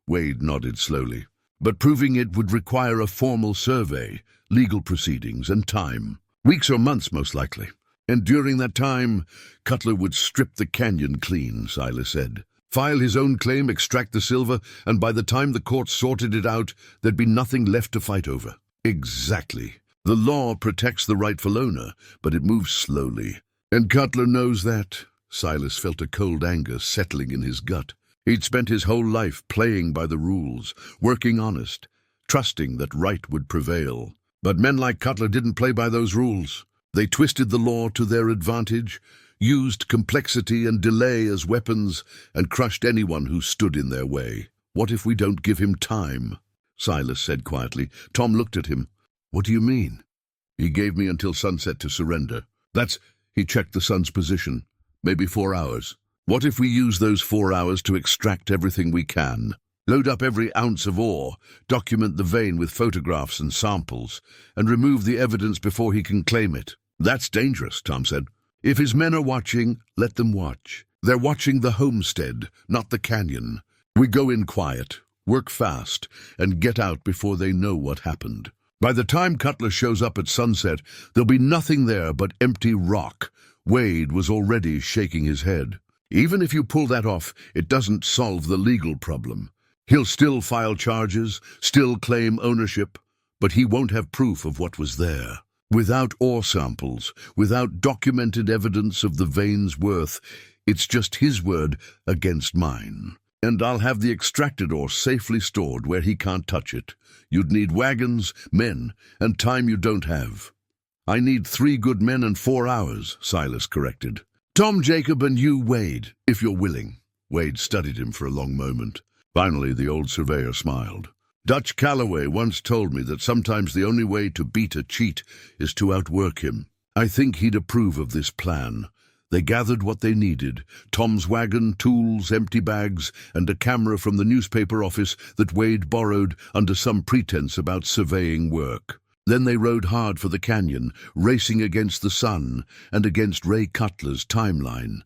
Wade nodded slowly. But proving it would require a formal survey, legal proceedings, and time. Weeks or months, most likely. And during that time, Cutler would strip the canyon clean, Silas said. File his own claim, extract the silver, and by the time the court sorted it out, there'd be nothing left to fight over. Exactly. The law protects the rightful owner, but it moves slowly. And Cutler knows that. Silas felt a cold anger settling in his gut. He'd spent his whole life playing by the rules, working honest, trusting that right would prevail. But men like Cutler didn't play by those rules. They twisted the law to their advantage, used complexity and delay as weapons, and crushed anyone who stood in their way. What if we don't give him time? Silas said quietly. Tom looked at him. What do you mean? He gave me until sunset to surrender. He checked the sun's position. Maybe 4 hours. What if we use those 4 hours to extract everything we can? Load up every ounce of ore, document the vein with photographs and samples, and remove the evidence before he can claim it. That's dangerous, Tom said. If his men are watching, let them watch. They're watching the homestead, not the canyon. We go in quiet, work fast, and get out before they know what happened. By the time Cutler shows up at sunset, there'll be nothing there but empty rock. Wade was already shaking his head. Even if you pull that off, it doesn't solve the legal problem. He'll still file charges, still claim ownership, but he won't have proof of what was there. Without ore samples, without documented evidence of the vein's worth, it's just his word against mine. And I'll have the extracted ore safely stored where he can't touch it. You'd need wagons, men, and time you don't have. I need 3 good men and 4 hours, Silas corrected. Tom, Jacob, and you, Wade, if you're willing. Wade studied him for a long moment. Finally, the old surveyor smiled. Dutch Calloway once told me that sometimes the only way to beat a cheat is to outwork him. I think he'd approve of this plan. They gathered what they needed: Tom's wagon, tools, empty bags, and a camera from the newspaper office that Wade borrowed under some pretense about surveying work. Then they rode hard for the canyon, racing against the sun and against Ray Cutler's timeline.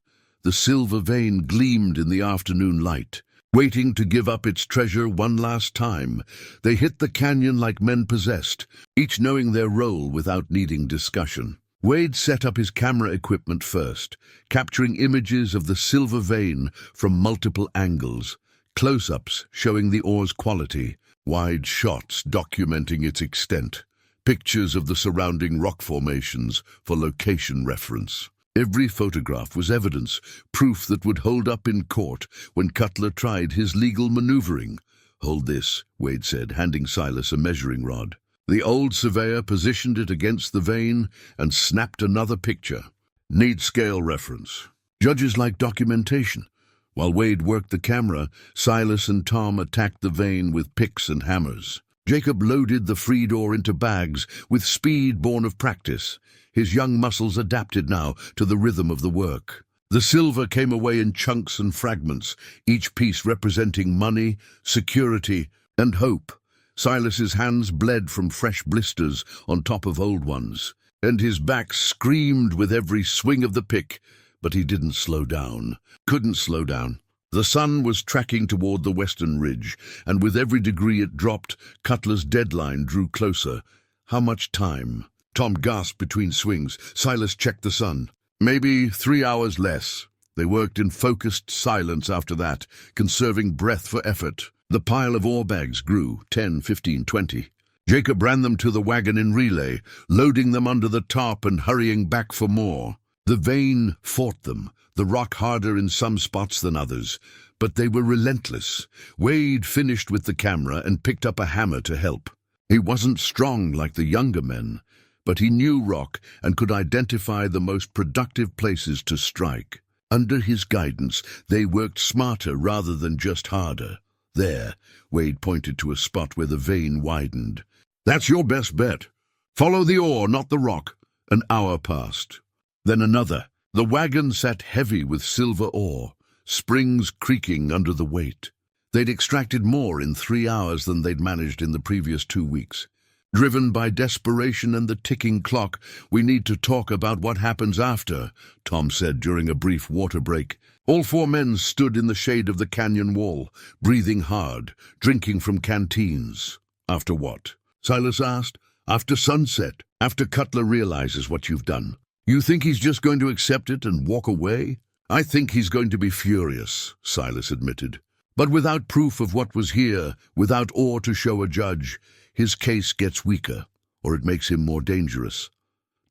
The silver vein gleamed in the afternoon light. Waiting to give up its treasure one last time, they hit the canyon like men possessed, each knowing their role without needing discussion. Wade set up his camera equipment first, capturing images of the silver vein from multiple angles, close-ups showing the ore's quality, wide shots documenting its extent, pictures of the surrounding rock formations for location reference. Every photograph was evidence, proof that would hold up in court when Cutler tried his legal maneuvering. "Hold this," Wade said, handing Silas a measuring rod. The old surveyor positioned it against the vein and snapped another picture. "Need scale reference." Judges like documentation. While Wade worked the camera, Silas and Tom attacked the vein with picks and hammers. Jacob loaded the freed ore into bags with speed born of practice. His young muscles adapted now to the rhythm of the work. The silver came away in chunks and fragments, each piece representing money, security, and hope. Silas's hands bled from fresh blisters on top of old ones, and his back screamed with every swing of the pick, but he didn't slow down. Couldn't slow down. The sun was tracking toward the western ridge, and with every degree it dropped, Cutler's deadline drew closer. How much time? Tom gasped between swings. Silas checked the sun. Maybe 3 hours less. They worked in focused silence after that, conserving breath for effort. The pile of ore bags grew, 10, 15, 20. Jacob ran them to the wagon in relay, loading them under the tarp and hurrying back for more. The vein fought them, the rock harder in some spots than others, but they were relentless. Wade finished with the camera and picked up a hammer to help. He wasn't strong like the younger men, but he knew rock and could identify the most productive places to strike. Under his guidance, they worked smarter rather than just harder. There, Wade pointed to a spot where the vein widened. "That's your best bet. Follow the ore, not the rock." An hour passed. Then another. The wagon sat heavy with silver ore, springs creaking under the weight. They'd extracted more in 3 hours than they'd managed in the previous 2 weeks. "Driven by desperation and the ticking clock, we need to talk about what happens after," Tom said during a brief water break. All 4 men stood in the shade of the canyon wall, breathing hard, drinking from canteens. "After what?" Silas asked. "After sunset, after Cutler realizes what you've done. You think he's just going to accept it and walk away?" "I think he's going to be furious," Silas admitted. "But without proof of what was here, without ore to show a judge, his case gets weaker, or it makes him more dangerous."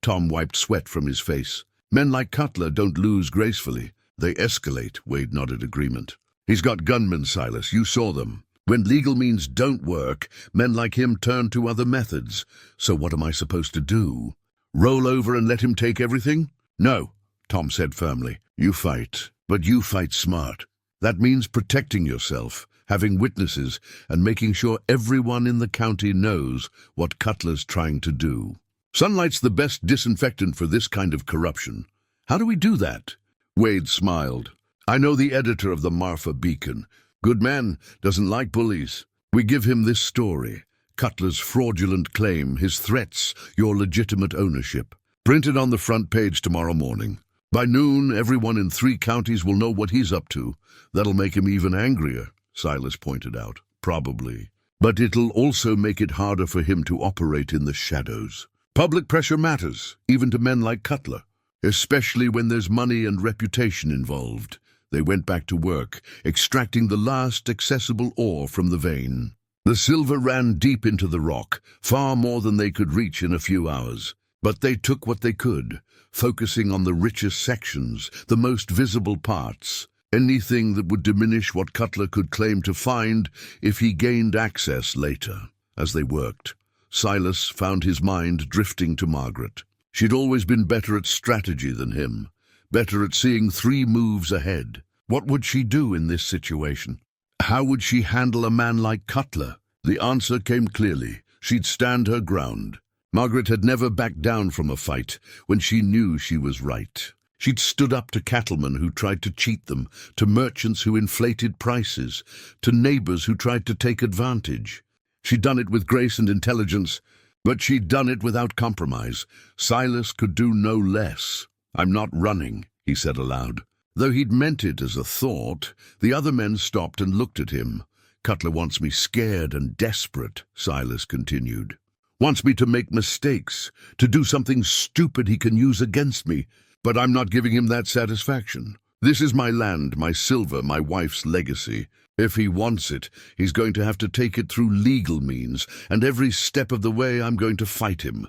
Tom wiped sweat from his face. "Men like Cutler don't lose gracefully. They escalate," Wade nodded agreement. "He's got gunmen, Silas. You saw them. When legal means don't work, men like him turn to other methods. So what am I supposed to do? Roll over and let him take everything?" "No," Tom said firmly. "You fight, but you fight smart. That means protecting yourself, having witnesses, and making sure everyone in the county knows what Cutler's trying to do. Sunlight's the best disinfectant for this kind of corruption. How do we do that?" Wade smiled. "I know the editor of the Marfa Beacon. Good man, doesn't like bullies. We give him this story. Cutler's fraudulent claim, his threats, your legitimate ownership. Printed on the front page tomorrow morning. By noon, everyone in 3 counties will know what he's up to. That'll make him even angrier," Silas pointed out. "Probably. But it'll also make it harder for him to operate in the shadows. Public pressure matters, even to men like Cutler, especially when there's money and reputation involved. They went back to work, extracting the last accessible ore from the vein. The silver ran deep into the rock, far more than they could reach in a few hours. But they took what they could, focusing on the richest sections, the most visible parts. Anything that would diminish what Cutler could claim to find if he gained access later. As they worked, Silas found his mind drifting to Margaret. She'd always been better at strategy than him, better at seeing 3 moves ahead. What would she do in this situation? How would she handle a man like Cutler? The answer came clearly. She'd stand her ground. Margaret had never backed down from a fight when she knew she was right. She'd stood up to cattlemen who tried to cheat them, to merchants who inflated prices, to neighbors who tried to take advantage. She'd done it with grace and intelligence, but she'd done it without compromise. Silas could do no less. "I'm not running," he said aloud. Though he'd meant it as a thought, the other men stopped and looked at him. "Cutler wants me scared and desperate," Silas continued. "Wants me to make mistakes, to do something stupid he can use against me. But I'm not giving him that satisfaction. This is my land, my silver, my wife's legacy. If he wants it, he's going to have to take it through legal means, and every step of the way I'm going to fight him."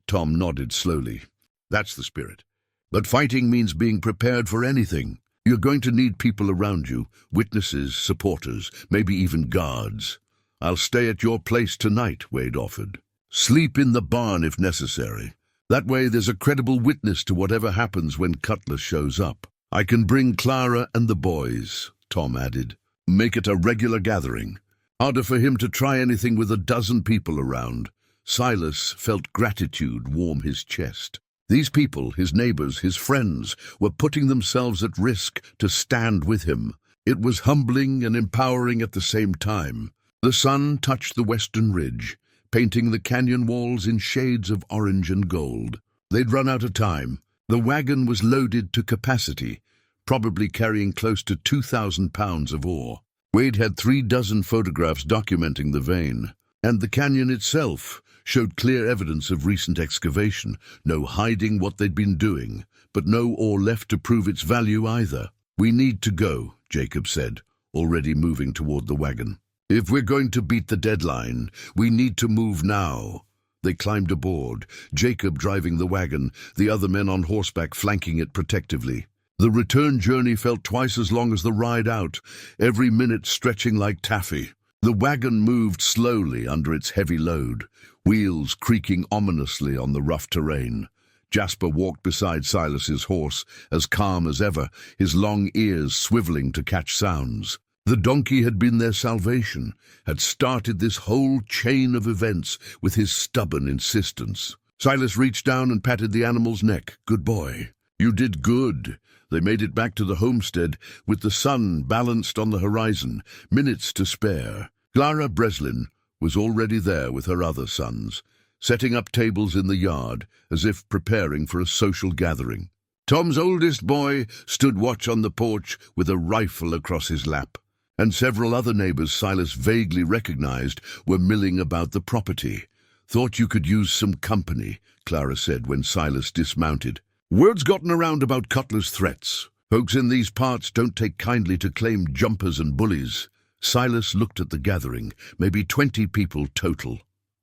Tom nodded slowly. "That's the spirit. But fighting means being prepared for anything. You're going to need people around you, witnesses, supporters, maybe even guards. I'll stay at your place tonight," Wade offered. "Sleep in the barn if necessary. That way there's a credible witness to whatever happens when Cutler shows up. I can bring Clara and the boys," Tom added. "Make it a regular gathering. Harder for him to try anything with a dozen people around." Silas felt gratitude warm his chest. These people, his neighbors, his friends, were putting themselves at risk to stand with him. It was humbling and empowering at the same time. The sun touched the western ridge, painting the canyon walls in shades of orange and gold. They'd run out of time. The wagon was loaded to capacity, probably carrying close to 2,000 pounds of ore. Wade had 3 dozen photographs documenting the vein, and the canyon itself showed clear evidence of recent excavation, no hiding what they'd been doing, but no ore left to prove its value either. "We need to go," Jacob said, already moving toward the wagon. "If we're going to beat the deadline, we need to move now." They climbed aboard, Jacob driving the wagon, the other men on horseback flanking it protectively. The return journey felt twice as long as the ride out, every minute stretching like taffy. The wagon moved slowly under its heavy load, wheels creaking ominously on the rough terrain. Jasper walked beside Silas's horse, as calm as ever, his long ears swiveling to catch sounds. The donkey had been their salvation, had started this whole chain of events with his stubborn insistence. Silas reached down and patted the animal's neck. "Good boy. You did good." They made it back to the homestead, with the sun balanced on the horizon, minutes to spare. Clara Breslin was already there with her other sons, setting up tables in the yard, as if preparing for a social gathering. Tom's oldest boy stood watch on the porch with a rifle across his lap, and several other neighbors Silas vaguely recognized were milling about the property. "Thought you could use some company," Clara said when Silas dismounted. "Word's gotten around about Cutler's threats. Folks in these parts don't take kindly to claim jumpers and bullies." Silas looked at the gathering, maybe 20 people total,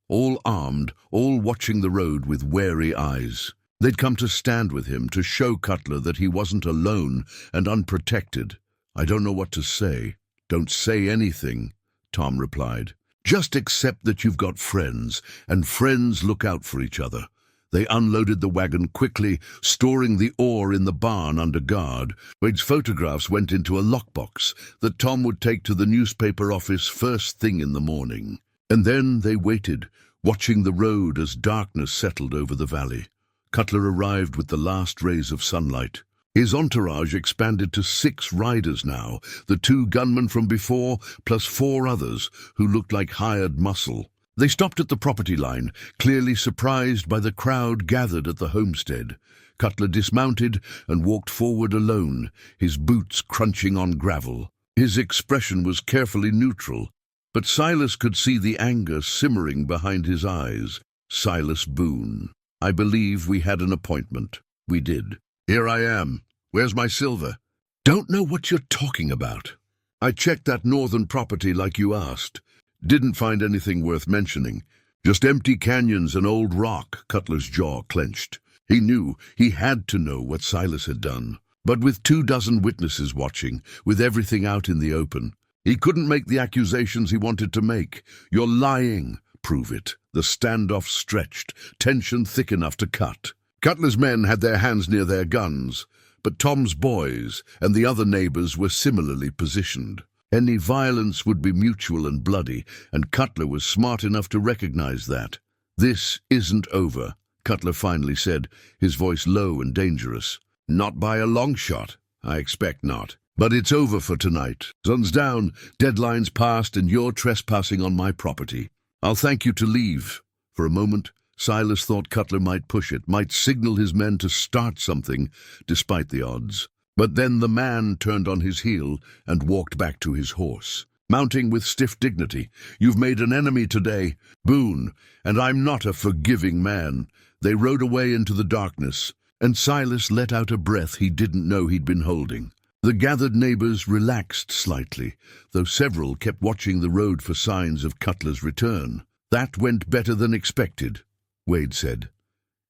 all armed, all watching the road with wary eyes. They'd come to stand with him, to show Cutler that he wasn't alone and unprotected. "I don't know what to say." "Don't say anything," Tom replied. "Just accept that you've got friends, and friends look out for each other." They unloaded the wagon quickly, storing the ore in the barn under guard. Wade's photographs went into a lockbox that Tom would take to the newspaper office first thing in the morning. And then they waited, watching the road as darkness settled over the valley. Cutler arrived with the last rays of sunlight. His entourage expanded to 6 riders now, the 2 gunmen from before, plus 4 others who looked like hired muscle. They stopped at the property line, clearly surprised by the crowd gathered at the homestead. Cutler dismounted and walked forward alone, his boots crunching on gravel. His expression was carefully neutral, but Silas could see the anger simmering behind his eyes. "Silas Boone. I believe we had an appointment." "We did." "Here I am. Where's my silver?" Don't know what you're talking about. I checked that northern property like you asked. Didn't find anything worth mentioning. Just empty canyons and old rock. Cutler's jaw clenched. He knew, he had to know what Silas had done. But with 24 witnesses watching, with everything out in the open, he couldn't make the accusations he wanted to make. You're lying. Prove it. The standoff stretched, tension thick enough to cut. Cutler's men had their hands near their guns, but Tom's boys and the other neighbors were similarly positioned. Any violence would be mutual and bloody, and Cutler was smart enough to recognize that. This isn't over, Cutler finally said, his voice low and dangerous. Not by a long shot. I expect not. But it's over for tonight. Sun's down, deadline's passed, and you're trespassing on my property. I'll thank you to leave. For a moment, Silas thought Cutler might push it, might signal his men to start something, despite the odds. But then the man turned on his heel and walked back to his horse, mounting with stiff dignity. You've made an enemy today, Boone, and I'm not a forgiving man. They rode away into the darkness, and Silas let out a breath he didn't know he'd been holding. The gathered neighbors relaxed slightly, though several kept watching the road for signs of Cutler's return. That went better than expected, Wade said.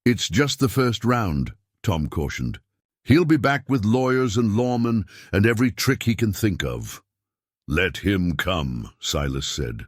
It's just the first round, Tom cautioned. He'll be back with lawyers and lawmen and every trick he can think of. Let him come, Silas said.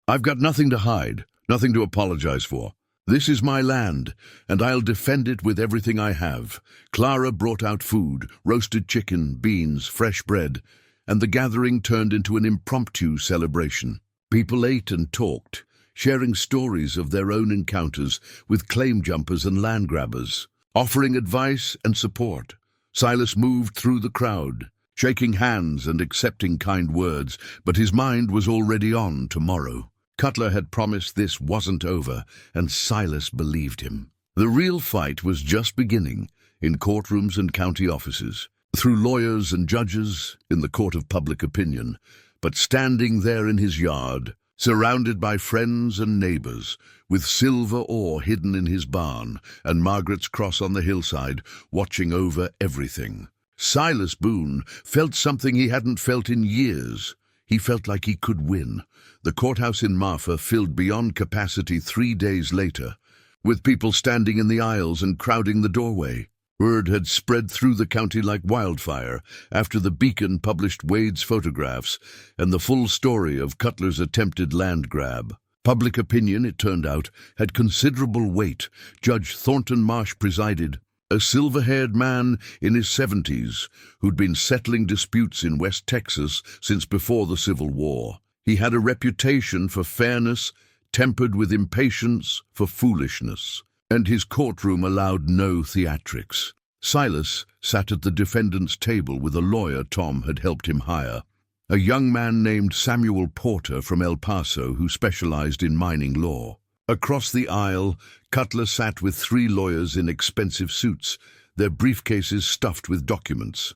I've got nothing to hide, nothing to apologize for. This is my land, and I'll defend it with everything I have. Clara brought out food, roasted chicken, beans, fresh bread, and the gathering turned into an impromptu celebration. People ate and talked, sharing stories of their own encounters with claim jumpers and land grabbers, offering advice and support. Silas moved through the crowd, shaking hands and accepting kind words, but his mind was already on tomorrow. Cutler had promised this wasn't over, and Silas believed him. The real fight was just beginning, in courtrooms and county offices, through lawyers and judges, in the court of public opinion, but standing there in his yard, surrounded by friends and neighbors, with silver ore hidden in his barn, and Margaret's cross on the hillside, watching over everything. Silas Boone felt something he hadn't felt in years. He felt like he could win. The courthouse in Marfa filled beyond capacity 3 days later, with people standing in the aisles and crowding the doorway. Word had spread through the county like wildfire after the Beacon published Wade's photographs and the full story of Cutler's attempted land grab. Public opinion, it turned out, had considerable weight. Judge Thornton Marsh presided, a silver-haired man in his 70s who'd been settling disputes in West Texas since before the Civil War. He had a reputation for fairness, tempered with impatience for foolishness, and his courtroom allowed no theatrics. Silas sat at the defendant's table with a lawyer Tom had helped him hire, a young man named Samuel Porter from El Paso who specialized in mining law. Across the aisle, Cutler sat with 3 lawyers in expensive suits, their briefcases stuffed with documents.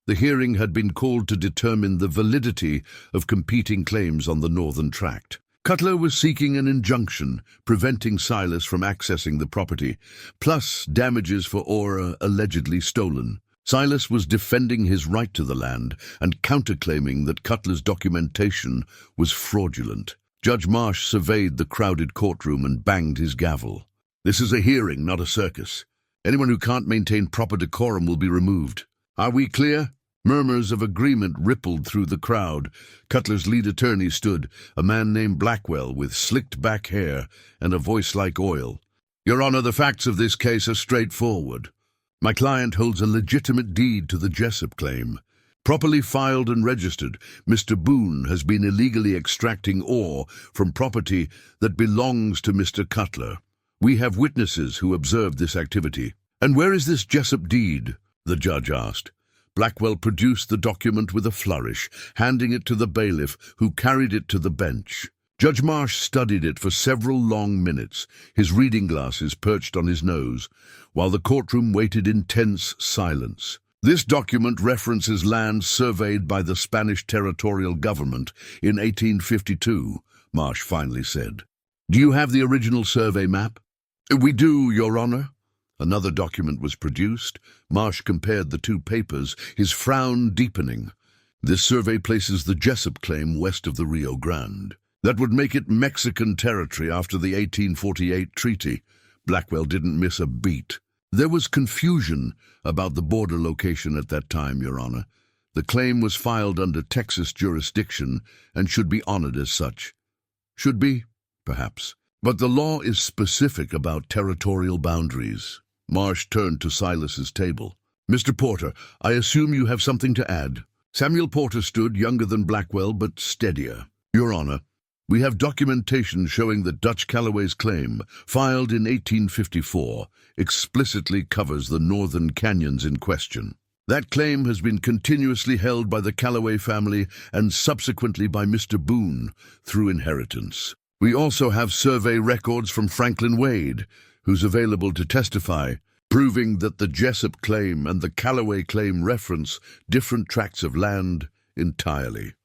The hearing had been called to determine the validity of competing claims on the Northern Tract. Cutler was seeking an injunction preventing Silas from accessing the property, plus damages for ore allegedly stolen. Silas was defending his right to the land and counterclaiming that Cutler's documentation was fraudulent. Judge Marsh surveyed the crowded courtroom and banged his gavel. This is a hearing, not a circus. Anyone who can't maintain proper decorum will be removed. Are we clear? Murmurs of agreement rippled through the crowd. Cutler's lead attorney stood, a man named Blackwell with slicked back hair and a voice like oil. Your Honor, the facts of this case are straightforward. My client holds a legitimate deed to the Jessup claim. Properly filed and registered, Mr. Boone has been illegally extracting ore from property that belongs to Mr. Cutler. We have witnesses who observed this activity. And where is this Jessup deed? The judge asked. Blackwell produced the document with a flourish, handing it to the bailiff, who carried it to the bench. Judge Marsh studied it for several long minutes, his reading glasses perched on his nose, while the courtroom waited in tense silence. This document references land surveyed by the Spanish territorial government in 1852, Marsh finally said. Do you have the original survey map? We do, Your Honor. Another document was produced. Marsh compared the two papers, his frown deepening. This survey places the Jessup claim west of the Rio Grande. That would make it Mexican territory after the 1848 treaty. Blackwell didn't miss a beat. There was confusion about the border location at that time, Your Honor. The claim was filed under Texas jurisdiction and should be honored as such. Should be, perhaps. But the law is specific about territorial boundaries. Marsh turned to Silas's table. Mr. Porter, I assume you have something to add. Samuel Porter stood, younger than Blackwell, but steadier. Your Honor, we have documentation showing that Dutch Calloway's claim, filed in 1854, explicitly covers the northern canyons in question. That claim has been continuously held by the Calloway family and subsequently by Mr. Boone through inheritance. We also have survey records from Franklin Wade, who's available to testify, proving that the Jessup claim and the Calloway claim reference different tracts of land entirely.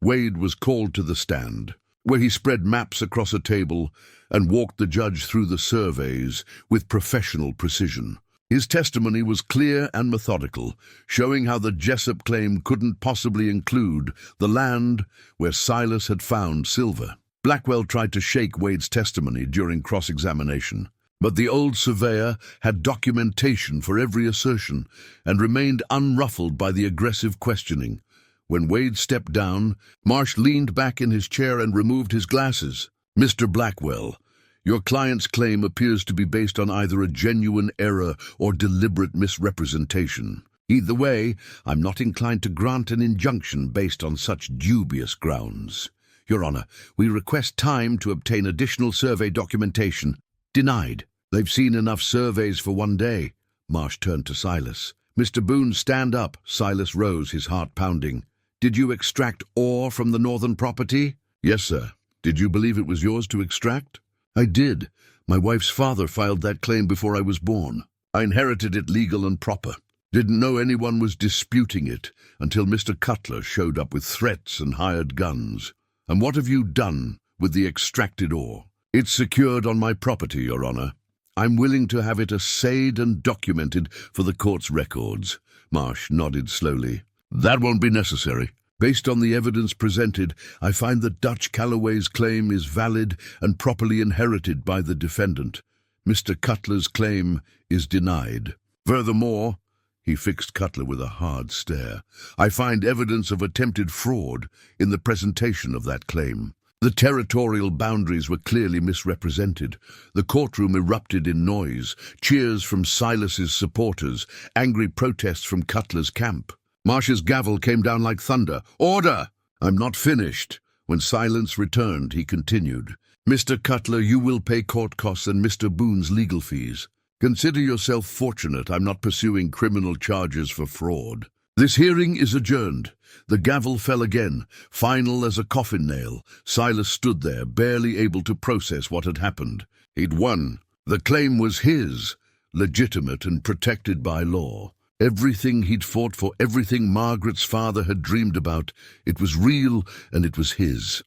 Wade was called to the stand, where he spread maps across a table and walked the judge through the surveys with professional precision. His testimony was clear and methodical, showing how the Jessup claim couldn't possibly include the land where Silas had found silver. Blackwell tried to shake Wade's testimony during cross-examination, but the old surveyor had documentation for every assertion and remained unruffled by the aggressive questioning. When Wade stepped down, Marsh leaned back in his chair and removed his glasses. Mr. Blackwell, your client's claim appears to be based on either a genuine error or deliberate misrepresentation. Either way, I'm not inclined to grant an injunction based on such dubious grounds. Your Honor, we request time to obtain additional survey documentation. Denied. They've seen enough surveys for one day. Marsh turned to Silas. Mr. Boone, stand up. Silas rose, his heart pounding. Did you extract ore from the northern property? Yes, sir. Did you believe it was yours to extract? I did. My wife's father filed that claim before I was born. I inherited it legal and proper. Didn't know anyone was disputing it until Mr. Cutler showed up with threats and hired guns. And what have you done with the extracted ore? It's secured on my property, Your Honor. I'm willing to have it assayed and documented for the court's records. Marsh nodded slowly. That won't be necessary. Based on the evidence presented, I find that Dutch Calloway's claim is valid and properly inherited by the defendant. Mr. Cutler's claim is denied. Furthermore, he fixed Cutler with a hard stare, I find evidence of attempted fraud in the presentation of that claim. The territorial boundaries were clearly misrepresented. The courtroom erupted in noise, cheers from Silas's supporters, angry protests from Cutler's camp. Marsh's gavel came down like thunder. Order! I'm not finished. When silence returned, he continued. Mr. Cutler, you will pay court costs and Mr. Boone's legal fees. Consider yourself fortunate I'm not pursuing criminal charges for fraud. This hearing is adjourned. The gavel fell again, final as a coffin nail. Silas stood there, barely able to process what had happened. He'd won. The claim was his, legitimate and protected by law. Everything he'd fought for, everything Margaret's father had dreamed about, it was real and it was his.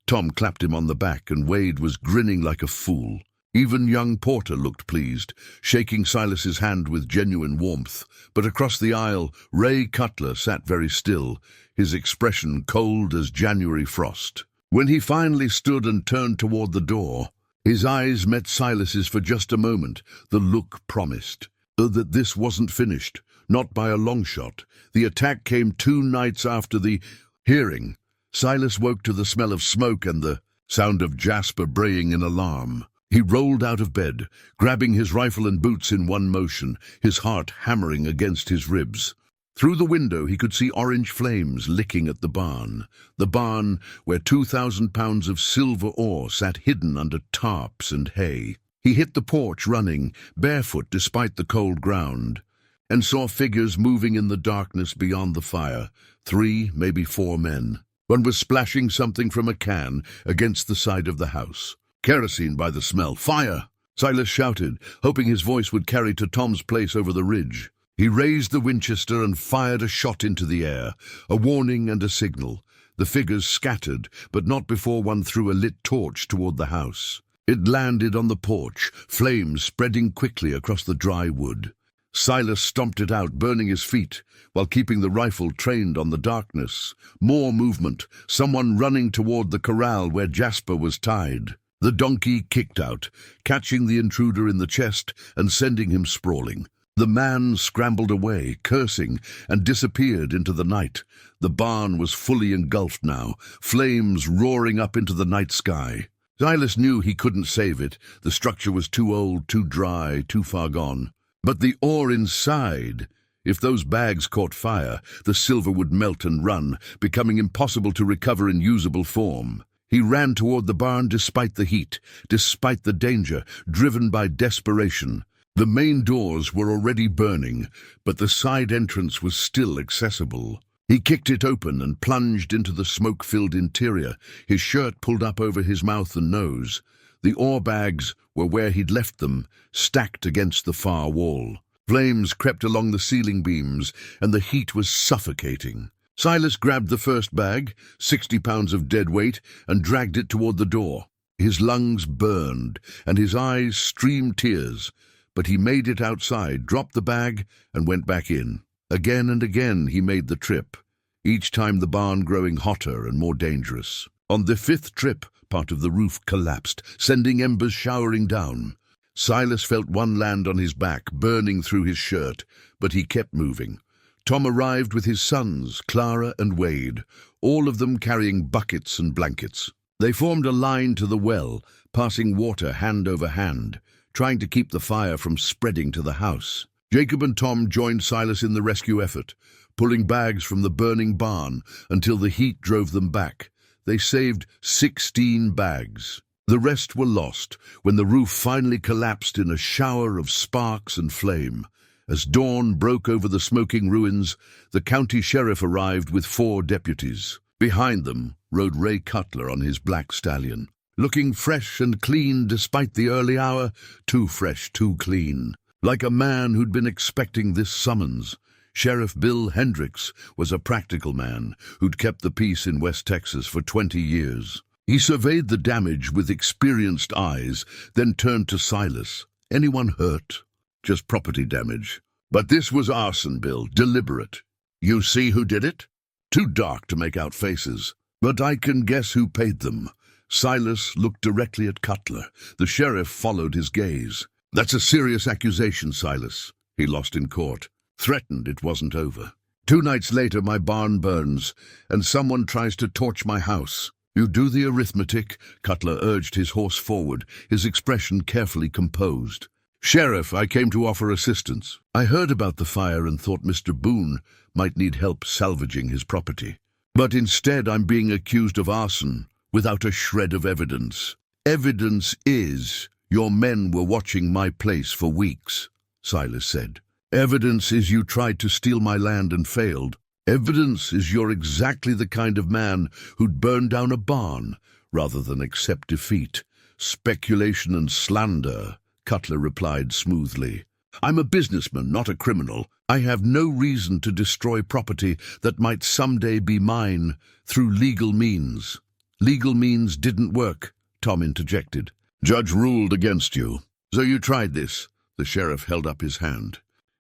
Tom clapped him on the back and Wade was grinning like a fool. Even young Porter looked pleased, shaking Silas's hand with genuine warmth. But across the aisle, Ray Cutler sat very still, his expression cold as January frost. When he finally stood and turned toward the door, his eyes met Silas's for just a moment. The look promised that this wasn't finished, not by a long shot. The attack came 2 nights after the hearing. Silas woke to the smell of smoke and the sound of Jasper braying in alarm. He rolled out of bed, grabbing his rifle and boots in one motion, his heart hammering against his ribs. Through the window he could see orange flames licking at the barn where 2,000 pounds of silver ore sat hidden under tarps and hay. He hit the porch running, barefoot despite the cold ground, and saw figures moving in the darkness beyond the fire, 3, maybe 4 men. One was splashing something from a can against the side of the house. Kerosene by the smell. Fire! Silas shouted, hoping his voice would carry to Tom's place over the ridge. He raised the Winchester and fired a shot into the air, a warning and a signal. The figures scattered, but not before one threw a lit torch toward the house. It landed on the porch, flames spreading quickly across the dry wood. Silas stomped it out, burning his feet, while keeping the rifle trained on the darkness. More movement, someone running toward the corral where Jasper was tied. The donkey kicked out, catching the intruder in the chest and sending him sprawling. The man scrambled away, cursing, and disappeared into the night. The barn was fully engulfed now, flames roaring up into the night sky. Silas knew he couldn't save it. The structure was too old, too dry, too far gone. But the ore inside, if those bags caught fire, the silver would melt and run, becoming impossible to recover in usable form. He ran toward the barn despite the heat, despite the danger, driven by desperation. The main doors were already burning, but the side entrance was still accessible. He kicked it open and plunged into the smoke-filled interior, his shirt pulled up over his mouth and nose. The ore bags were where he'd left them, stacked against the far wall. Flames crept along the ceiling beams, and the heat was suffocating. Silas grabbed the first bag, 60 pounds of dead weight, and dragged it toward the door. His lungs burned, and his eyes streamed tears, but he made it outside, dropped the bag, and went back in. Again and again he made the trip, each time the barn growing hotter and more dangerous. On the 5th trip, part of the roof collapsed, sending embers showering down. Silas felt one land on his back, burning through his shirt, but he kept moving. Tom arrived with his sons, Clara and Wade, all of them carrying buckets and blankets. They formed a line to the well, passing water hand over hand, trying to keep the fire from spreading to the house. Jacob and Tom joined Silas in the rescue effort, pulling bags from the burning barn until the heat drove them back. They saved 16 bags. The rest were lost when the roof finally collapsed in a shower of sparks and flame. As dawn broke over the smoking ruins, the county sheriff arrived with 4 deputies. Behind them rode Ray Cutler on his black stallion, looking fresh and clean despite the early hour, too fresh, too clean. Like a man who'd been expecting this summons, Sheriff Bill Hendricks was a practical man who'd kept the peace in West Texas for 20 years. He surveyed the damage with experienced eyes, then turned to Silas. Anyone hurt? Just property damage. But this was arson, Bill, deliberate. You see who did it? Too dark to make out faces, but I can guess who paid them. Silas looked directly at Cutler. The sheriff followed his gaze. That's a serious accusation, Silas. He lost in court. Threatened it wasn't over. 2 nights later, my barn burns, and someone tries to torch my house. You do the arithmetic, Cutler urged his horse forward, his expression carefully composed. Sheriff, I came to offer assistance. I heard about the fire and thought Mr. Boone might need help salvaging his property. But instead I'm being accused of arson, without a shred of evidence. Evidence is your men were watching my place for weeks, Silas said. Evidence is you tried to steal my land and failed. Evidence is you're exactly the kind of man who'd burn down a barn rather than accept defeat. Speculation and slander, Cutler replied smoothly. I'm a businessman, not a criminal. I have no reason to destroy property that might someday be mine through legal means. Legal means didn't work, Tom interjected. Judge ruled against you. So you tried this. The sheriff held up his hand.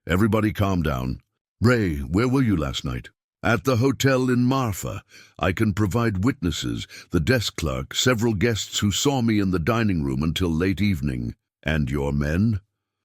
Everybody calm down. Ray, where were you last night? At the hotel in Marfa. I can provide witnesses, the desk clerk, several guests who saw me in the dining room until late evening. And your men?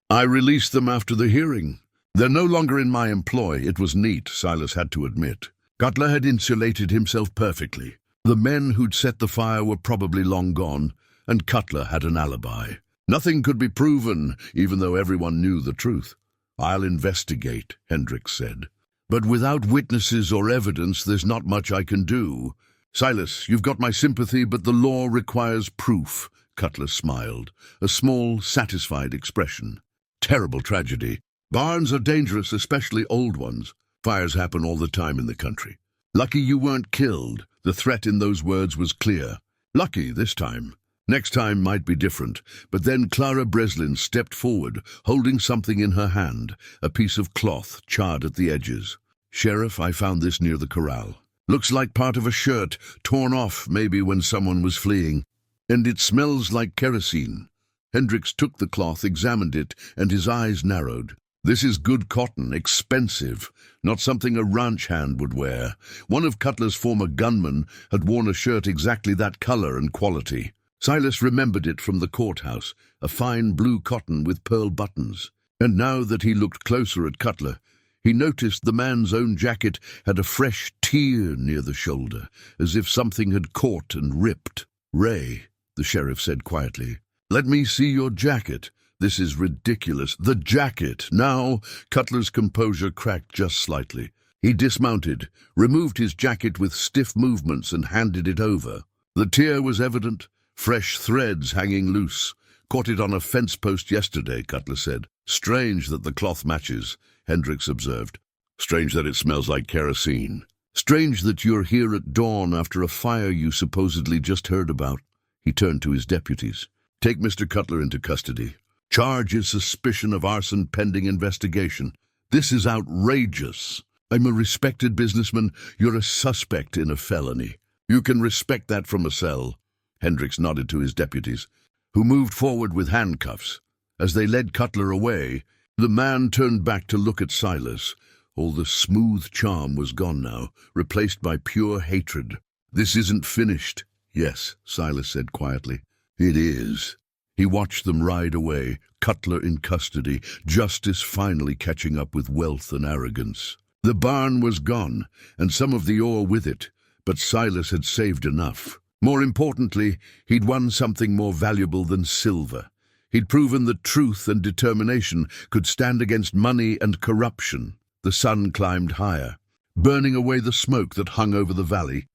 I released them after the hearing. They're no longer in my employ. It was neat, Silas had to admit. Cutler had insulated himself perfectly. The men who'd set the fire were probably long gone, and Cutler had an alibi. Nothing could be proven, even though everyone knew the truth. I'll investigate, Hendricks said. But without witnesses or evidence, there's not much I can do. Silas, you've got my sympathy, but the law requires proof. Cutler smiled, a small, satisfied expression. Terrible tragedy. Barns are dangerous, especially old ones. Fires happen all the time in the country. Lucky you weren't killed. The threat in those words was clear. Lucky this time. Next time might be different, but then Clara Breslin stepped forward, holding something in her hand, a piece of cloth charred at the edges. Sheriff, I found this near the corral. Looks like part of a shirt, torn off maybe when someone was fleeing. And it smells like kerosene. Hendricks took the cloth, examined it, and his eyes narrowed. This is good cotton, expensive, not something a ranch hand would wear. One of Cutler's former gunmen had worn a shirt exactly that color and quality. Silas remembered it from the courthouse, a fine blue cotton with pearl buttons. And now that he looked closer at Cutler, he noticed the man's own jacket had a fresh tear near the shoulder, as if something had caught and ripped. "Ray," the sheriff said quietly, "let me see your jacket. This is ridiculous. The jacket!" Now, Cutler's composure cracked just slightly. He dismounted, removed his jacket with stiff movements, and handed it over. The tear was evident, fresh threads hanging loose. "Caught it on a fence post yesterday," Cutler said. "Strange that the cloth matches," Hendricks observed. "Strange that it smells like kerosene. Strange that you're here at dawn after a fire you supposedly just heard about." He turned to his deputies. "Take Mr. Cutler into custody. Charge is suspicion of arson pending investigation. This is outrageous. I'm a respected businessman. You're a suspect in a felony. You can respect that from a cell." Hendricks nodded to his deputies, who moved forward with handcuffs. As they led Cutler away, the man turned back to look at Silas. All the smooth charm was gone now, replaced by pure hatred. "This isn't finished." "Yes," Silas said quietly. "It is." He watched them ride away, Cutler in custody, justice finally catching up with wealth and arrogance. The barn was gone, and some of the ore with it, but Silas had saved enough. More importantly, he'd won something more valuable than silver. He'd proven that truth and determination could stand against money and corruption. The sun climbed higher, burning away the smoke that hung over the valley,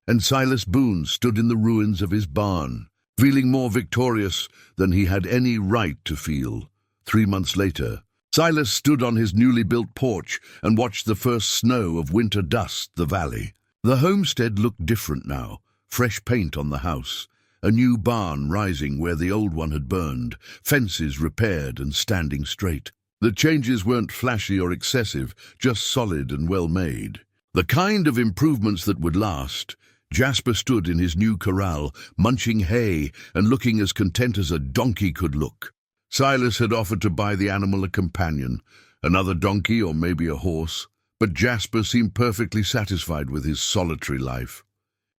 and Silas Boone stood in the ruins of his barn, feeling more victorious than he had any right to feel. 3 months later, Silas stood on his newly built porch and watched the first snow of winter dust the valley. The homestead looked different now, fresh paint on the house, a new barn rising where the old one had burned, fences repaired and standing straight. The changes weren't flashy or excessive, just solid and well made. The kind of improvements that would last. Jasper stood in his new corral, munching hay and looking as content as a donkey could look. Silas had offered to buy the animal a companion, another donkey or maybe a horse, but Jasper seemed perfectly satisfied with his solitary life.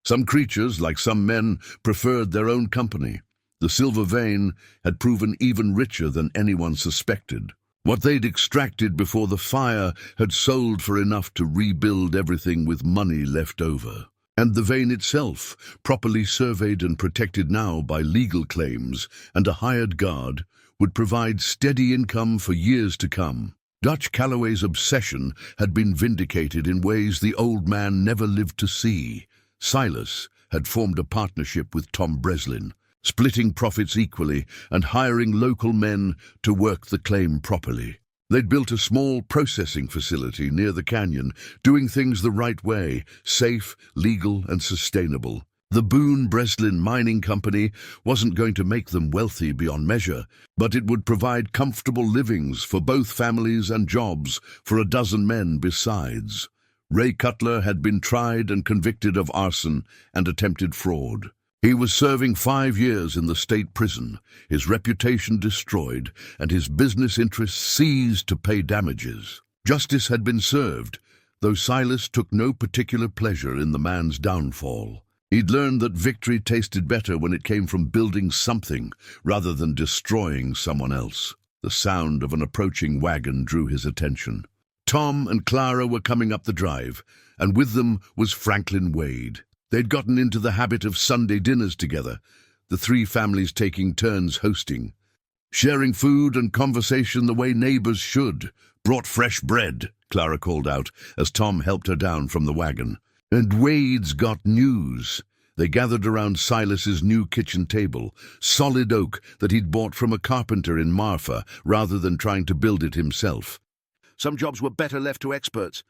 Some creatures, like some men, preferred their own company. The silver vein had proven even richer than anyone suspected. What they'd extracted before the fire had sold for enough to rebuild everything with money left over. And the vein itself, properly surveyed and protected now by legal claims and a hired guard, would provide steady income for years to come. Dutch Calloway's obsession had been vindicated in ways the old man never lived to see. Silas had formed a partnership with Tom Breslin, splitting profits equally and hiring local men to work the claim properly. They'd built a small processing facility near the canyon, doing things the right way, safe, legal, and sustainable. The Boone-Breslin Mining Company wasn't going to make them wealthy beyond measure, but it would provide comfortable livings for both families and jobs for a dozen men besides. Ray Cutler had been tried and convicted of arson and attempted fraud. He was serving 5 years in the state prison, his reputation destroyed, and his business interests seized to pay damages. Justice had been served, though Silas took no particular pleasure in the man's downfall. He'd learned that victory tasted better when it came from building something rather than destroying someone else. The sound of an approaching wagon drew his attention. Tom and Clara were coming up the drive, and with them was Franklin Wade. They'd gotten into the habit of Sunday dinners together, the 3 families taking turns hosting. Sharing food and conversation the way neighbors should. "Brought fresh bread," Clara called out as Tom helped her down from the wagon. And Wade's got news. They gathered around Silas's new kitchen table, solid oak that he'd bought from a carpenter in Marfa rather than trying to build it himself. Some jobs were better left to experts.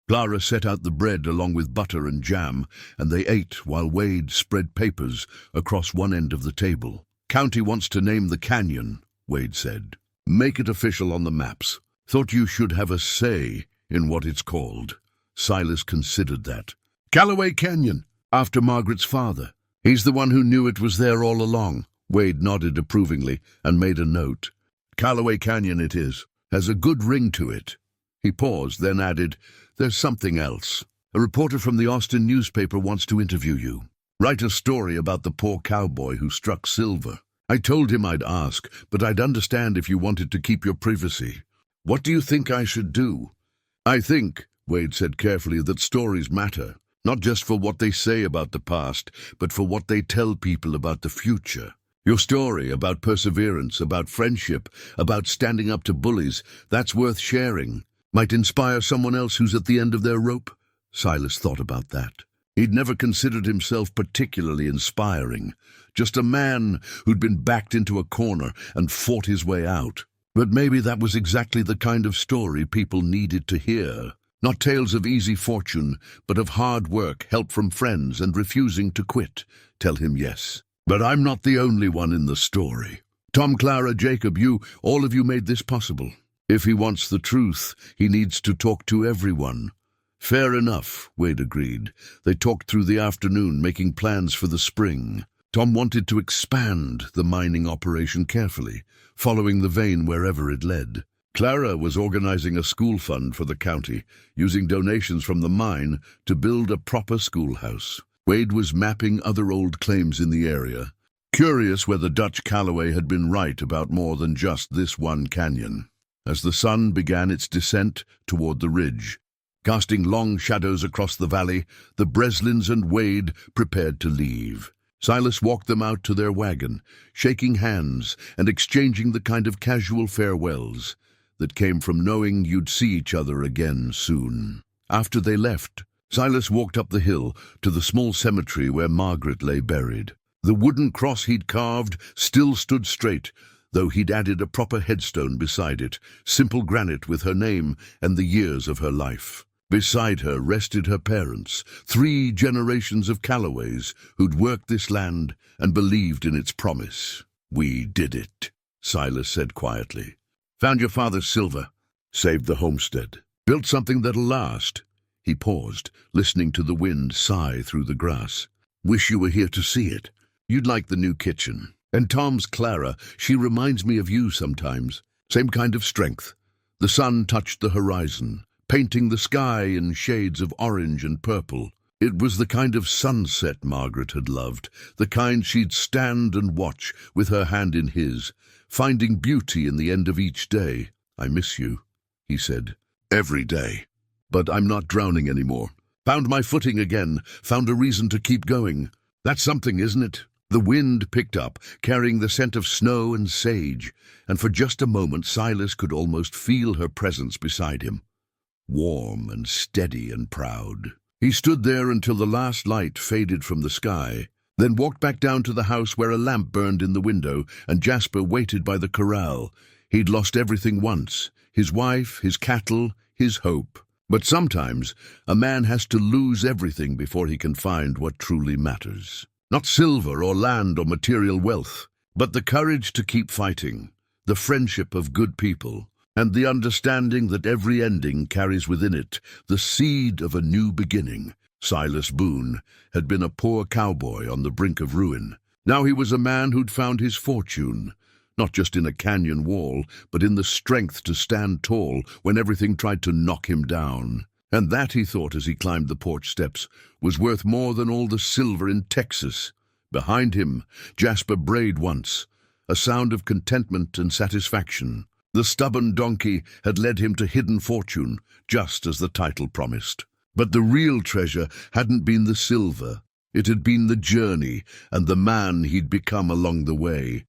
Clara set out the bread along with butter and jam, and they ate while Wade spread papers across one end of the table. "County wants to name the canyon," Wade said. "Make it official on the maps. Thought you should have a say in what it's called." Silas considered that. "Calloway Canyon, after Margaret's father." He's the one who knew it was there all along. Wade nodded approvingly and made a note. Calloway Canyon it is. Has a good ring to it. He paused, then added, There's something else. A reporter from the Austin newspaper wants to interview you. Write a story about the poor cowboy who struck silver. I told him I'd ask, but I'd understand if you wanted to keep your privacy. What do you think I should do? I think, Wade said carefully, that stories matter, not just for what they say about the past, but for what they tell people about the future. Your story about perseverance, about friendship, about standing up to bullies, that's worth sharing. Might inspire someone else who's at the end of their rope. Silas thought about that. He'd never considered himself particularly inspiring, just a man who'd been backed into a corner and fought his way out. But maybe that was exactly the kind of story people needed to hear. Not tales of easy fortune, but of hard work, help from friends, and refusing to quit. Tell him yes. But I'm not the only one in the story. Tom, Clara, Jacob, all of you made this possible. If he wants the truth, he needs to talk to everyone. Fair enough, Wade agreed. They talked through the afternoon, making plans for the spring. Tom wanted to expand the mining operation carefully, following the vein wherever it led. Clara was organizing a school fund for the county, using donations from the mine to build a proper schoolhouse. Wade was mapping other old claims in the area, curious whether Dutch Calloway had been right about more than just this one canyon. As the sun began its descent toward the ridge, casting long shadows across the valley, the Breslins and Wade prepared to leave. Silas walked them out to their wagon, shaking hands and exchanging the kind of casual farewells that came from knowing you'd see each other again soon. After they left, Silas walked up the hill to the small cemetery where Margaret lay buried. The wooden cross he'd carved still stood straight, though he'd added a proper headstone beside it, simple granite with her name and the years of her life. Beside her rested her parents, 3 generations of Calloways who'd worked this land and believed in its promise. We did it, Silas said quietly. Found your father's silver, saved the homestead, built something that'll last. He paused, listening to the wind sigh through the grass. Wish you were here to see it. You'd like the new kitchen. And Tom's Clara, she reminds me of you sometimes. Same kind of strength. The sun touched the horizon, painting the sky in shades of orange and purple. It was the kind of sunset Margaret had loved, the kind she'd stand and watch with her hand in his, finding beauty in the end of each day. I miss you, he said. Every day. But I'm not drowning anymore. Found my footing again, found a reason to keep going. That's something, isn't it? The wind picked up, carrying the scent of snow and sage, and for just a moment Silas could almost feel her presence beside him. Warm and steady and proud. He stood there until the last light faded from the sky, then walked back down to the house where a lamp burned in the window and Jasper waited by the corral. He'd lost everything once, his wife, his cattle, his hope. But sometimes a man has to lose everything before he can find what truly matters. Not silver or land or material wealth, but the courage to keep fighting, the friendship of good people, and the understanding that every ending carries within it the seed of a new beginning. Silas Boone had been a poor cowboy on the brink of ruin. Now he was a man who'd found his fortune, not just in a canyon wall, but in the strength to stand tall when everything tried to knock him down. And that, he thought as he climbed the porch steps, was worth more than all the silver in Texas. Behind him, Jasper brayed once, a sound of contentment and satisfaction. The stubborn donkey had led him to hidden fortune, just as the title promised. But the real treasure hadn't been the silver. It had been the journey and the man he'd become along the way.